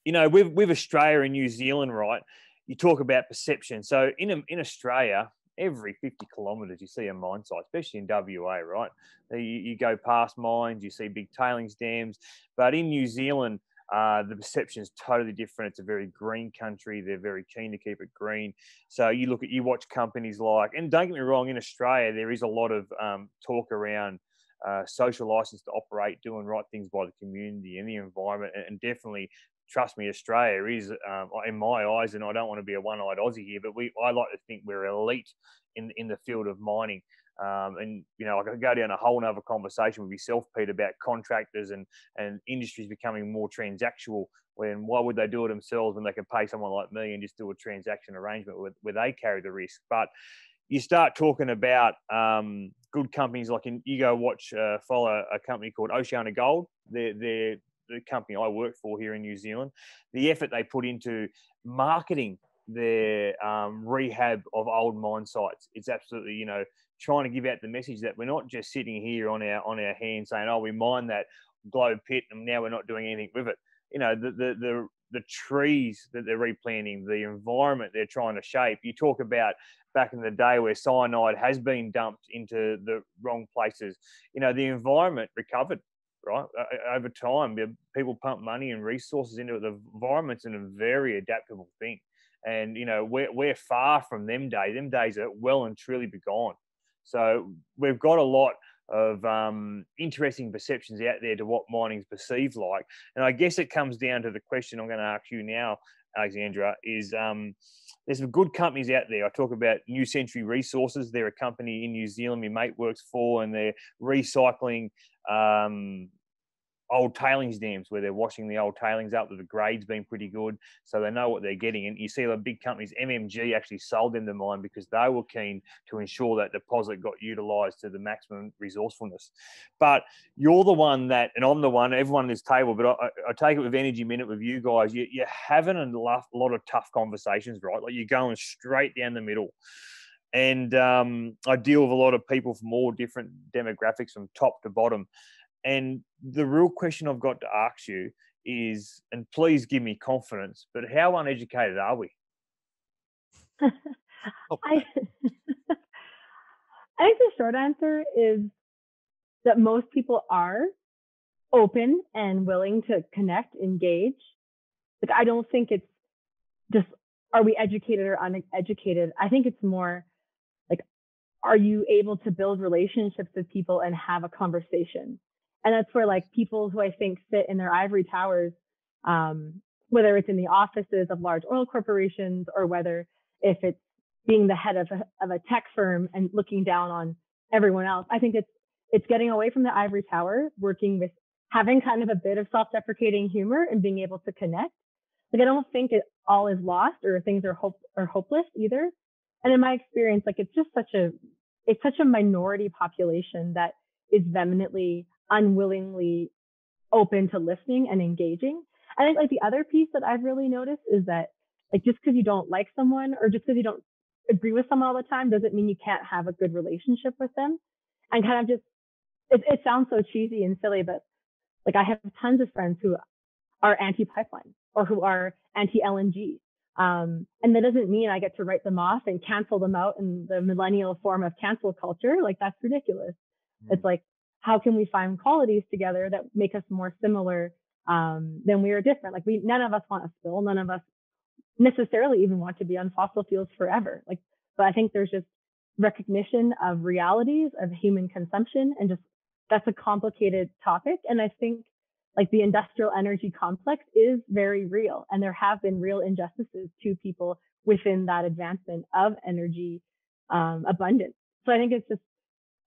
With Australia and New Zealand, right, you talk about perception. So in Australia, every 50 kilometres you see a mine site, especially in WA, right? You go past mines, you see big tailings dams. But in New Zealand, the perception is totally different. It's a very green country. They're very keen to keep it green. So you watch companies like, and don't get me wrong, in Australia, there is a lot of talk around social license to operate, doing right things by the community and the environment. And definitely, trust me, Australia is, in my eyes, and I don't want to be a one-eyed Aussie here, but I like to think we're elite in the field of mining. And I could go down a whole nother conversation with yourself, Pete, about contractors and industries becoming more transactional. When why would they do it themselves when they can pay someone like me and just do a transaction arrangement where they carry the risk? But you start talking about good companies like you go follow a company called Oceana Gold. They're the company I work for here in New Zealand. The effort they put into marketing their rehab of old mine sites, it's absolutely trying to give out the message that we're not just sitting here on our hands saying, oh, we mined that globe pit and now we're not doing anything with it. The trees that they're replanting, the environment they're trying to shape. You talk about back in the day where cyanide has been dumped into the wrong places. The environment recovered, right? Over time, people pump money and resources into it. The environment's a very adaptable thing. And, we're far from them days. Them days are well and truly begone. So we've got a lot of interesting perceptions out there to what mining's perceived like. And I guess it comes down to the question I'm going to ask you now, Alexandra, is there's some good companies out there. I talk about New Century Resources. They're a company in New Zealand my mate works for, and they're recycling old tailings dams where they're washing the old tailings up. The grade's been pretty good, so they know what they're getting. And you see the big companies, MMG actually sold them the mine because they were keen to ensure that deposit got utilised to the maximum resourcefulness. But you're the one that, and I'm the one, everyone at this table, but I take it with Energy Minute with you guys, you're having a lot of tough conversations, right? Like you're going straight down the middle. And I deal with a lot of people from all different demographics from top to bottom. And the real question I've got to ask you is, and please give me confidence, but how uneducated are we? I think the short answer is that most people are open and willing to connect, engage. Like, I don't think it's just, are we educated or uneducated? I think it's more like, are you able to build relationships with people and have a conversation? And that's where like people who I think sit in their ivory towers, whether it's in the offices of large oil corporations or whether if it's being the head of a tech firm and looking down on everyone else. I think it's getting away from the ivory tower, working with having kind of a bit of self-deprecating humor and being able to connect. Like, I don't think it all is lost or things are hopeless either. And in my experience, like it's such a minority population that is vehemently unwillingly open to listening and engaging. I think like the other piece that I've really noticed is that like just because you don't like someone or just because you don't agree with someone all the time doesn't mean you can't have a good relationship with them. And kind of just it sounds so cheesy and silly, but like I have tons of friends who are anti-pipeline or who are anti-LNG. And that doesn't mean I get to write them off and cancel them out in the millennial form of cancel culture. Like that's ridiculous. It's like, how can we find qualities together that make us more similar than we are different? Like none of us want a spill. None of us necessarily even want to be on fossil fuels forever. Like, but I think there's just recognition of realities of human consumption, and just that's a complicated topic. And I think like the industrial energy complex is very real, and there have been real injustices to people within that advancement of energy abundance. So I think it's just,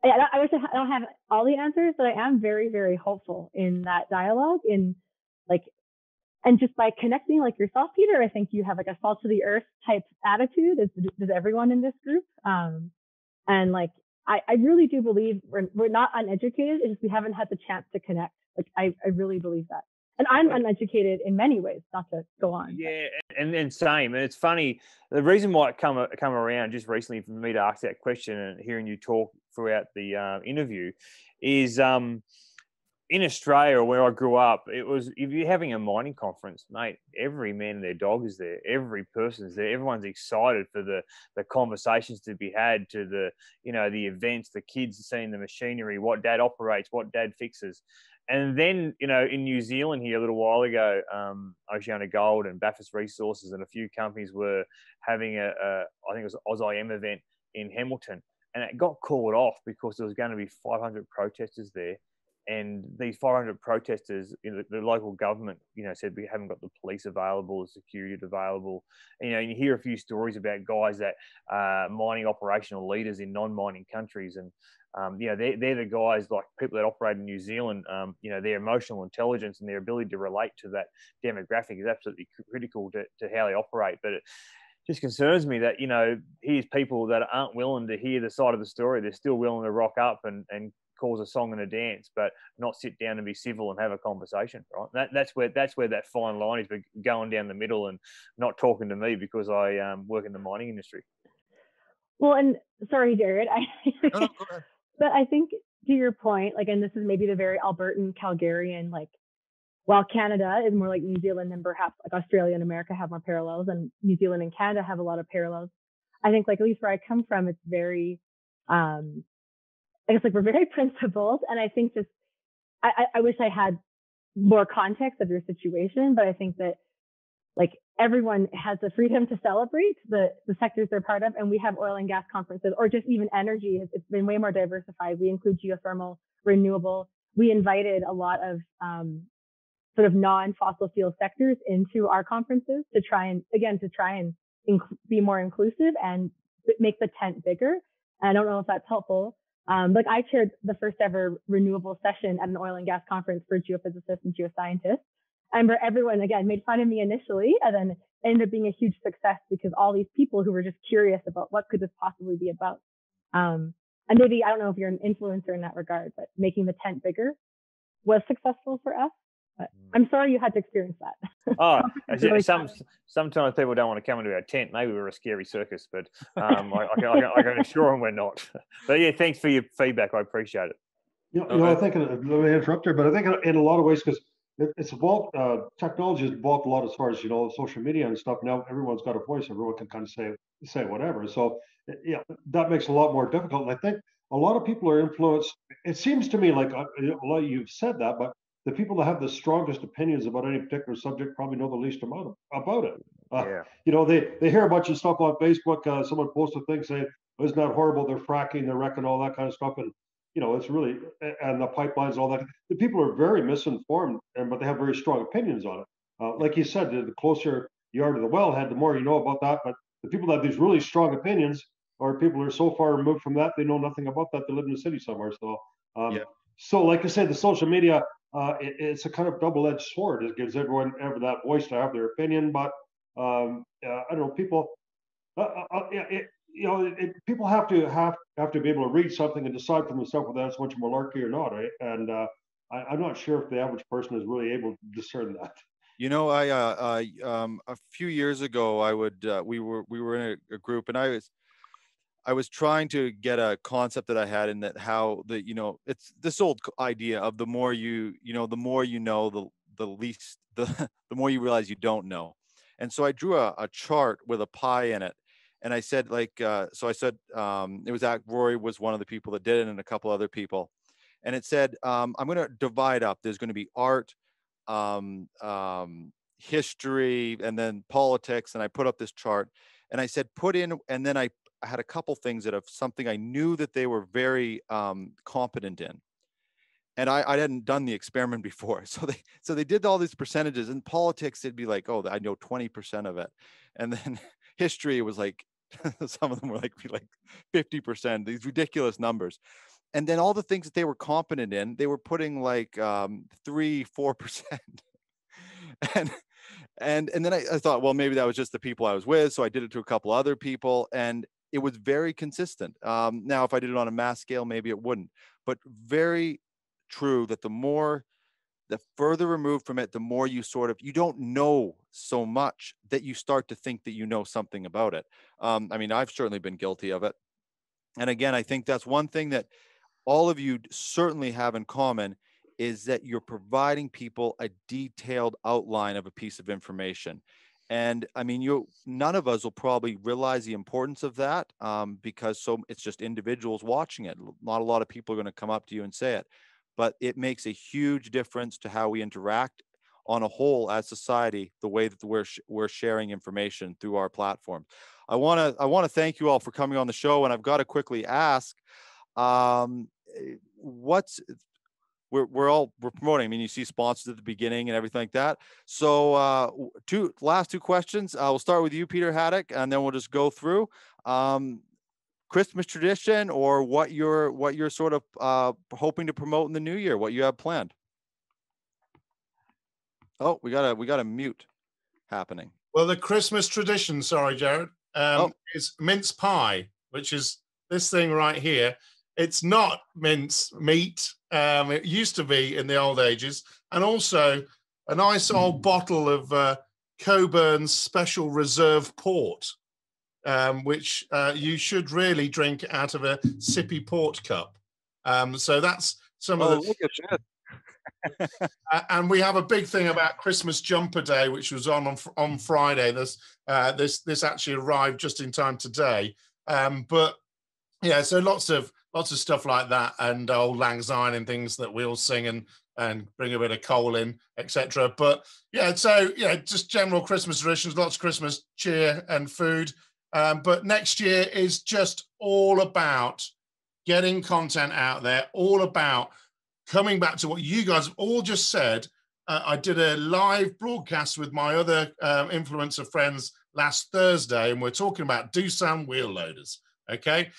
I wish I don't have all the answers, but I am very, very hopeful in that dialogue. In like, and just by connecting like yourself, Peter, I think you have like a salt to the earth type attitude, as does everyone in this group. And like, I really do believe we're not uneducated. It's just we haven't had the chance to connect. Like I really believe that. And I'm uneducated in many ways, not to go on. Yeah, and same. And it's funny, the reason why it come around just recently for me to ask that question and hearing you talk throughout the interview is in Australia, where I grew up, it was, if you're having a mining conference, mate, every man and their dog is there. Every person's there. Everyone's excited for the conversations to be had, to the, the events, the kids seeing the machinery, what dad operates, what dad fixes. And then, in New Zealand here a little while ago, Oceana Gold and Bathurst Resources and a few companies were having I think it was AusIM event in Hamilton. And it got called off because there was going to be 500 protesters there. And these 500 protesters, the local government, said we haven't got the police available, the security available. And, you hear a few stories about guys that mining operational leaders in non-mining countries. And, they're the guys, like people that operate in New Zealand, their emotional intelligence and their ability to relate to that demographic is absolutely critical to how they operate. But it just concerns me that, here's people that aren't willing to hear the side of the story. They're still willing to rock up and cause a song and a dance, but not sit down and be civil and have a conversation, right? That's where that fine line is, going down the middle and not talking to me because I work in the mining industry. Well, and sorry, Jerrod, No, go ahead. But I think to your point, like, and this is maybe the very Albertan, Calgarian, like, while Canada is more like New Zealand and perhaps like Australia and America have more parallels, and New Zealand and Canada have a lot of parallels. I think, like, at least where I come from, it's very, I guess, like, we're very principled. And I think just, I wish I had more context of your situation, but I think that, like, everyone has the freedom to celebrate the sectors they're part of. And we have oil and gas conferences, or just even energy. It's been way more diversified. We include geothermal, renewable. We invited a lot of sort of non-fossil fuel sectors into our conferences to try and be more inclusive and make the tent bigger. And I don't know if that's helpful. Like, I chaired the first ever renewable session at an oil and gas conference for geophysicists and geoscientists. I remember everyone, again, made fun of me initially, and then ended up being a huge success because all these people who were just curious about what could this possibly be about. And maybe, I don't know if you're an influencer in that regard, but making the tent bigger was successful for us. But I'm sorry you had to experience that. Oh, sometimes people don't want to come into our tent. Maybe we're a scary circus, but I can assure them we're not. But yeah, thanks for your feedback. I appreciate it. I think, let me interrupt there, but I think in a lot of ways, because it's evolved, technology has evolved a lot as far as, social media and stuff. Now everyone's got a voice. Everyone can kind of say whatever. So yeah, that makes it a lot more difficult. And I think a lot of people are influenced. It seems to me like a lot of you've said that, but the people that have the strongest opinions about any particular subject probably know the least amount about it. They hear a bunch of stuff on Facebook. Someone posts a thing saying, "Isn't that horrible? They're fracking, they're wrecking all that kind of stuff," and it's really, and the pipelines, all that. The people are very misinformed, but they have very strong opinions on it. Like you said, the closer you are to the wellhead, the more you know about that. But the people that have these really strong opinions are people who are so far removed from that they know nothing about that. They live in the city somewhere. So, so like I said, the social media. It's a kind of double-edged sword. It gives everyone that voice to have their opinion, but I don't know. People, people have to be able to read something and decide for themselves whether that's much malarkey or not. Right? And I'm not sure if the average person is really able to discern that. A few years ago, we were in a group, and I was trying to get a concept that I had in that it's this old idea of the more you know, the least, the more you realize you don't know. And so I drew a chart with a pie in it. And I said, it was Rory was one of the people that did it and a couple other people. And it said, I'm going to divide up. There's going to be art, history, and then politics. And I put up this chart and I said, and then I had a couple things that of something I knew that they were very competent in. And I hadn't done the experiment before. So they did all these percentages. In politics, it'd be like, oh, I know 20% of it. And then history was like, some of them were like 50%, these ridiculous numbers. And then all the things that they were competent in, they were putting like 3-4%. And then I thought, well, maybe that was just the people I was with. So I did it to a couple other people. And it was very consistent. Now, if I did it on a mass scale, maybe it wouldn't, but very true that the further removed from it, the more you you don't know so much that you start to think that you know something about it. I mean, I've certainly been guilty of it. And again, I think that's one thing that all of you certainly have in common, is that you're providing people a detailed outline of a piece of information. And I mean, none of us will probably realize the importance of that, because it's just individuals watching it. Not a lot of people are going to come up to you and say it, but it makes a huge difference to how we interact on a whole as society, the way that we're sharing information through our platform. I want to thank you all for coming on the show, and I've got to quickly ask, we're promoting. I mean, you see sponsors at the beginning and everything like that. So last two questions. We'll start with you, Peter Haddock, and then we'll just go through Christmas tradition, or what you're sort of hoping to promote in the new year, what you have planned. Oh, we got a mute happening. Well, the Christmas tradition, sorry, Jerrod, is mince pie, which is this thing right here. It's not mince meat. It used to be in the old ages. And also a nice old bottle of Coburn's Special Reserve Port, which you should really drink out of a sippy port cup. So that's some of the... Look at that. And we have a big thing about Christmas Jumper Day, which was on Friday. This actually arrived just in time today. But yeah, so lots of stuff like that, and Old Lang Syne and things that we all sing and bring a bit of coal in, etc. But yeah, so yeah, just general Christmas traditions, lots of Christmas cheer and food. But next year is just all about getting content out there, all about coming back to what you guys have all just said. I did a live broadcast with my other influencer friends last Thursday, and we're talking about Doosan wheel loaders. Okay.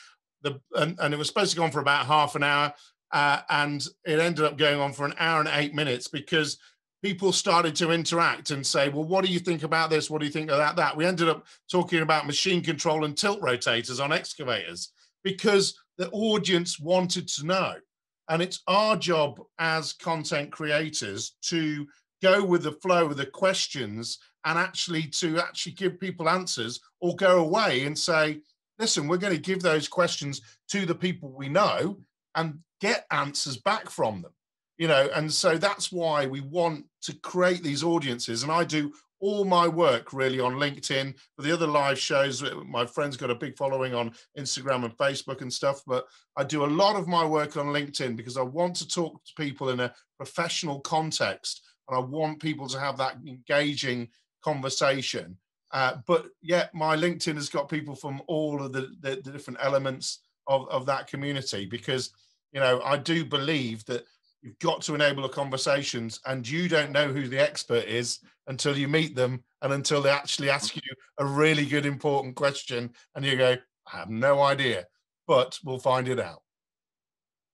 And it was supposed to go on for about half an hour, and it ended up going on for an hour and 8 minutes, because people started to interact and say, well, what do you think about this? What do you think about that? We ended up talking about machine control and tilt rotators on excavators, because the audience wanted to know. And it's our job as content creators to go with the flow of the questions, and actually give people answers, or go away and say, listen, we're going to give those questions to the people we know and get answers back from them, and so that's why we want to create these audiences. And I do all my work really on LinkedIn. For the other live shows, my friend's got a big following on Instagram and Facebook and stuff, but I do a lot of my work on LinkedIn because I want to talk to people in a professional context, and I want people to have that engaging conversation. But yeah, my LinkedIn has got people from all of the different elements of that community, because, I do believe that you've got to enable the conversations, and you don't know who the expert is until you meet them, and until they actually ask you a really good, important question, and you go, I have no idea, but we'll find it out.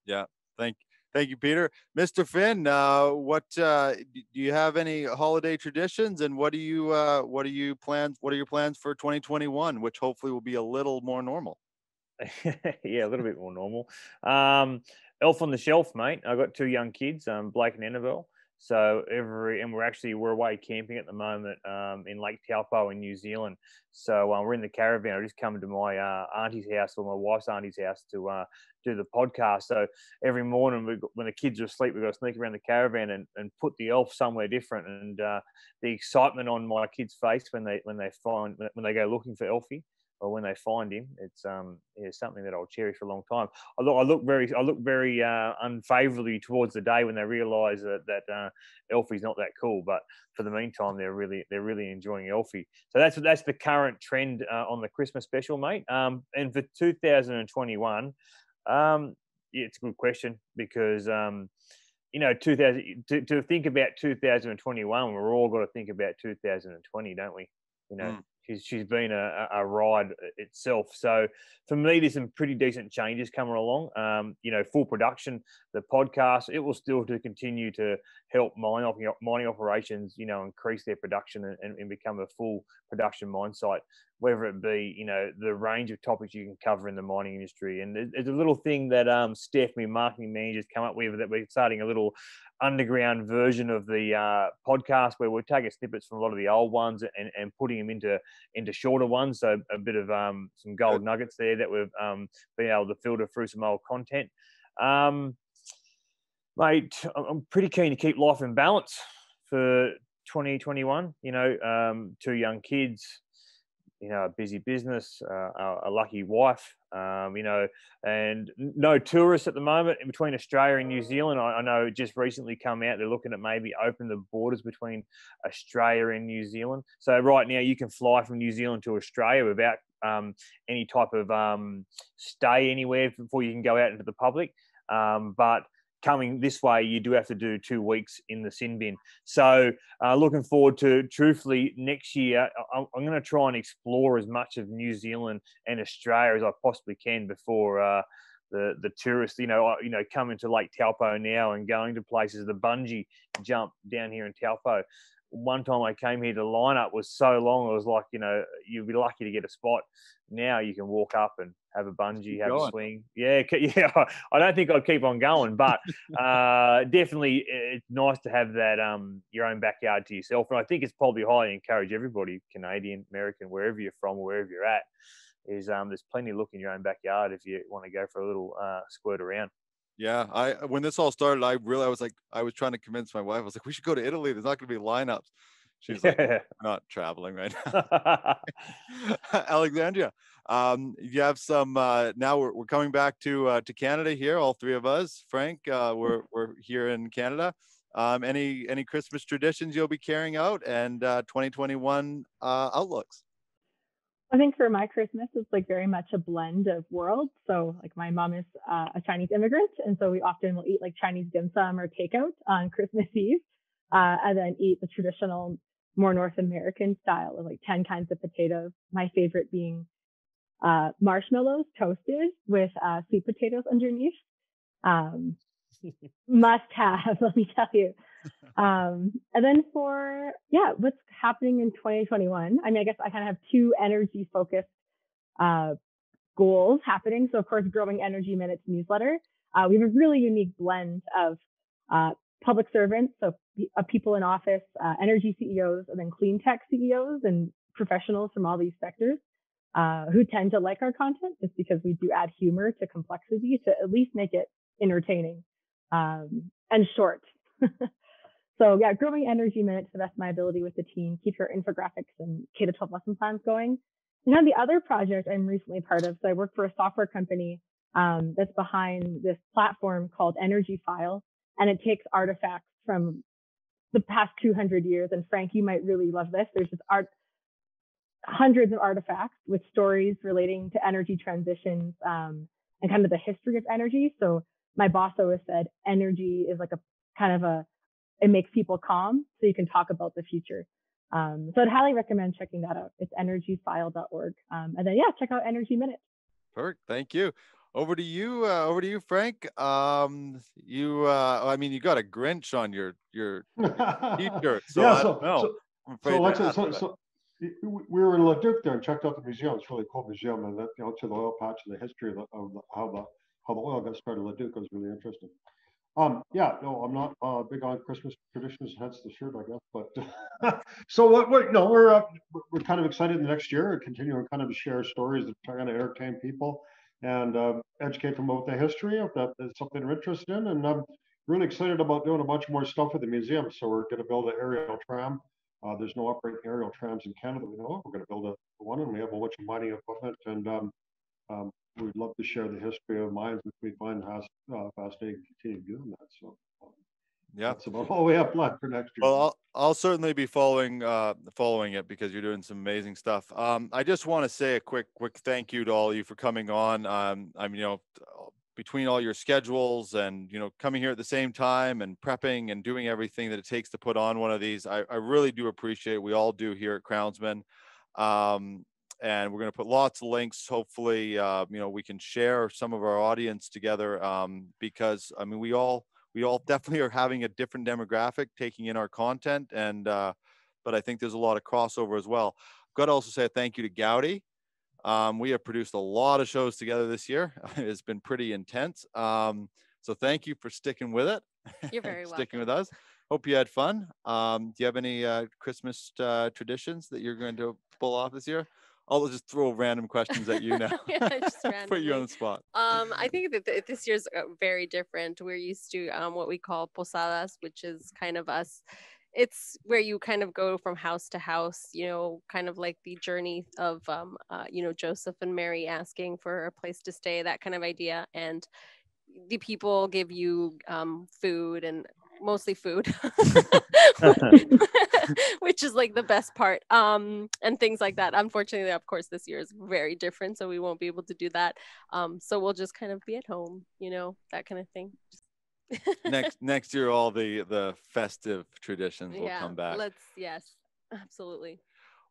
Yeah. Thank you, Peter. Mr. Finn, what do you have any holiday traditions, and what are your plans for 2021, which hopefully will be a little more normal? Yeah, a little bit more normal. Elf on the Shelf, mate. I've got two young kids, Blake and Annabelle. So we're away camping at the moment in Lake Taupo in New Zealand. So we're in the caravan. I just come to my auntie's house, or my wife's auntie's house, to do the podcast. So every morning when the kids are asleep, we've got to sneak around the caravan and put the elf somewhere different. And the excitement on my kids' face when they go looking for Elfie, or when they find him, it's something that I'll cherish for a long time. I look very unfavorably towards the day when they realise that Elfie's not that cool. But for the meantime, they're really enjoying Elfie. So that's the current trend on the Christmas special, mate. And for 2021, it's a good question, because to think about 2021, we're all got to think about 2020, don't we? She's been a ride itself. So for me, there's some pretty decent changes coming along. Full production, the podcast, it will still to continue to help mining operations, increase their production and become a full production mine site, whether it be, the range of topics you can cover in the mining industry. And there's a little thing that Steph, my marketing manager's come up with, that we're starting a little underground version of the podcast where we're taking snippets from a lot of the old ones and putting them into shorter ones. So a bit of some gold nuggets there that we've been able to filter through some old content. Mate, I'm pretty keen to keep life in balance for 2021. 2 young kids, a busy business, a lucky wife, and no tourists at the moment in between Australia and New Zealand. I know it just recently come out, they're looking at maybe open the borders between Australia and New Zealand. So right now you can fly from New Zealand to Australia without any type of stay anywhere before you can go out into the public. But coming this way, you do have to do 2 weeks in the sin bin. So looking forward to, truthfully, next year, I'm going to try and explore as much of New Zealand and Australia as I possibly can before the tourists, coming to Lake Taupo now and going to places, the bungee jump down here in Taupo. One time I came here, the lineup was so long, it was like, you'd be lucky to get a spot. Now you can walk up and have a bungee, have a swing. Yeah. I don't think I'd keep on going, but definitely it's nice to have that your own backyard to yourself. And I think it's probably highly encourage everybody, Canadian, American, wherever you're from or wherever you're at, is there's plenty of look in your own backyard if you want to go for a little squirt around. Yeah, when this all started, I was trying to convince my wife. I was like, we should go to Italy. There's not going to be lineups. She's like, we're not traveling right now. Alexandria, you have some. Now we're coming back to Canada here. All 3 of us. Frank, we're here in Canada. Any Christmas traditions you'll be carrying out, and 2021 outlooks? I think for my Christmas, it's like very much a blend of worlds. So like my mom is a Chinese immigrant. And so we often will eat like Chinese dim sum or takeout on Christmas Eve, and then eat the traditional, more North American style of like 10 kinds of potatoes. My favorite being marshmallows toasted with sweet potatoes underneath. Must have, let me tell you. And then for what's happening in 2021, I mean, I guess I kind of have 2 energy focused goals happening. So of course, growing Energy Minutes newsletter. We have a really unique blend of public servants, so people in office, energy CEOs, and then clean tech CEOs and professionals from all these sectors who tend to like our content, just because we do add humor to complexity to at least make it entertaining and short. So growing Energy Minutes to the best of my ability with the team, keep your infographics and K-12 lesson plans going. And then the other project I'm recently part of, so I work for a software company that's behind this platform called Energy File, and it takes artifacts from the past 200 years. And Frank, you might really love this. There's just hundreds of artifacts with stories relating to energy transitions and kind of the history of energy. So my boss always said energy is like a kind of it makes people calm, so you can talk about the future. So I'd highly recommend checking that out. It's energyfile.org. And then check out Energy Minutes. Perfect. Thank you. Over to you, Frank. I mean, you got a Grinch on your t-shirt. So so we were in Leduc there and checked out the museum. It's a really cool museum, and that to the oil patch and the history of how the oil got started in Leduc was really interesting. I'm not big on Christmas traditions, hence the shirt, I guess. But so we're kind of excited the next year, continuing kind of to share stories that are going to entertain people and educate them about the history if that is something they're interested in. And I'm really excited about doing a bunch more stuff at the museum. So we're going to build an aerial tram. There's no operating aerial trams in Canada. We know we're going to build one, and we have a bunch of mining equipment. And we'd love to share the history of mines, which we find fascinating. Continue doing that. So that's about all we have planned for next year. Well, I'll certainly be following it because you're doing some amazing stuff. I just want to say a quick thank you to all of you for coming on. Between all your schedules and coming here at the same time and prepping and doing everything that it takes to put on one of these, I really do appreciate it. We all do here at Crownsmen. And we're going to put lots of links. Hopefully, we can share some of our audience together because I mean, we all we all definitely are having a different demographic taking in our content, and but I think there's a lot of crossover as well. I've got to also say a thank you to Gowdy. We have produced a lot of shows together this year. It's been pretty intense. So thank you for sticking with it. You're very sticking welcome. with us. Hope you had fun. Do you have any Christmas traditions that you're going to pull off this year? I'll just throw random questions at you now. Yeah, just Put you on randomly. the spot. I think that this year's very different. We're used to what we call posadas, which is kind of us. It's where you kind of go from house to house, you know, kind of like the journey of, you know, Joseph and Mary asking for a place to stay, that kind of idea. And the people give you food, and mostly food, which is like the best part, and things like that. Unfortunately, of course, this year is very different, so we won't be able to do that. So we'll just kind of be at home, you know, that kind of thing. next year, all the festive traditions will come back. Yes, absolutely.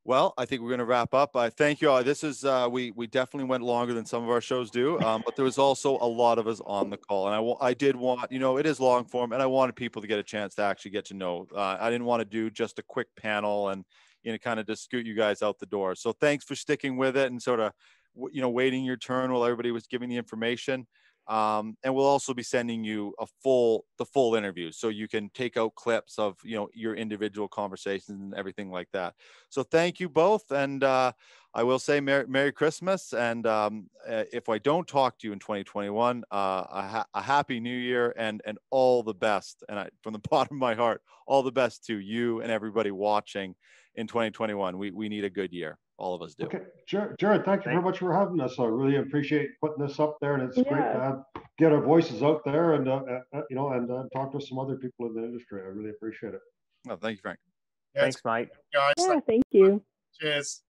Well, I think we're going to wrap up. I thank you all. This is we definitely went longer than some of our shows do, but there was also a lot of us on the call, and I did want, you know, it is long form, and I wanted people to get a chance to actually get to know. I didn't want to do just a quick panel and, you know, kind of just scoot you guys out the door. So thanks for sticking with it and sort of, you know, waiting your turn while everybody was giving the information. And we'll also be sending you the full interview, so you can take out clips of, you know, your individual conversations and everything like that. So thank you both, and I will say Merry Christmas, and if I don't talk to you in 2021, a Happy New Year, and all the best, and from the bottom of my heart, all the best to you and everybody watching in 2021. We need a good year. All of us do. Okay, Jerrod, thank you very much for having us. I really appreciate putting this up there, and it's great to get our voices out there and you know, and talk to some other people in the industry. I really appreciate it. Oh, thank you, Frank. Thanks, mate. Guys, Yeah, thank you. cheers.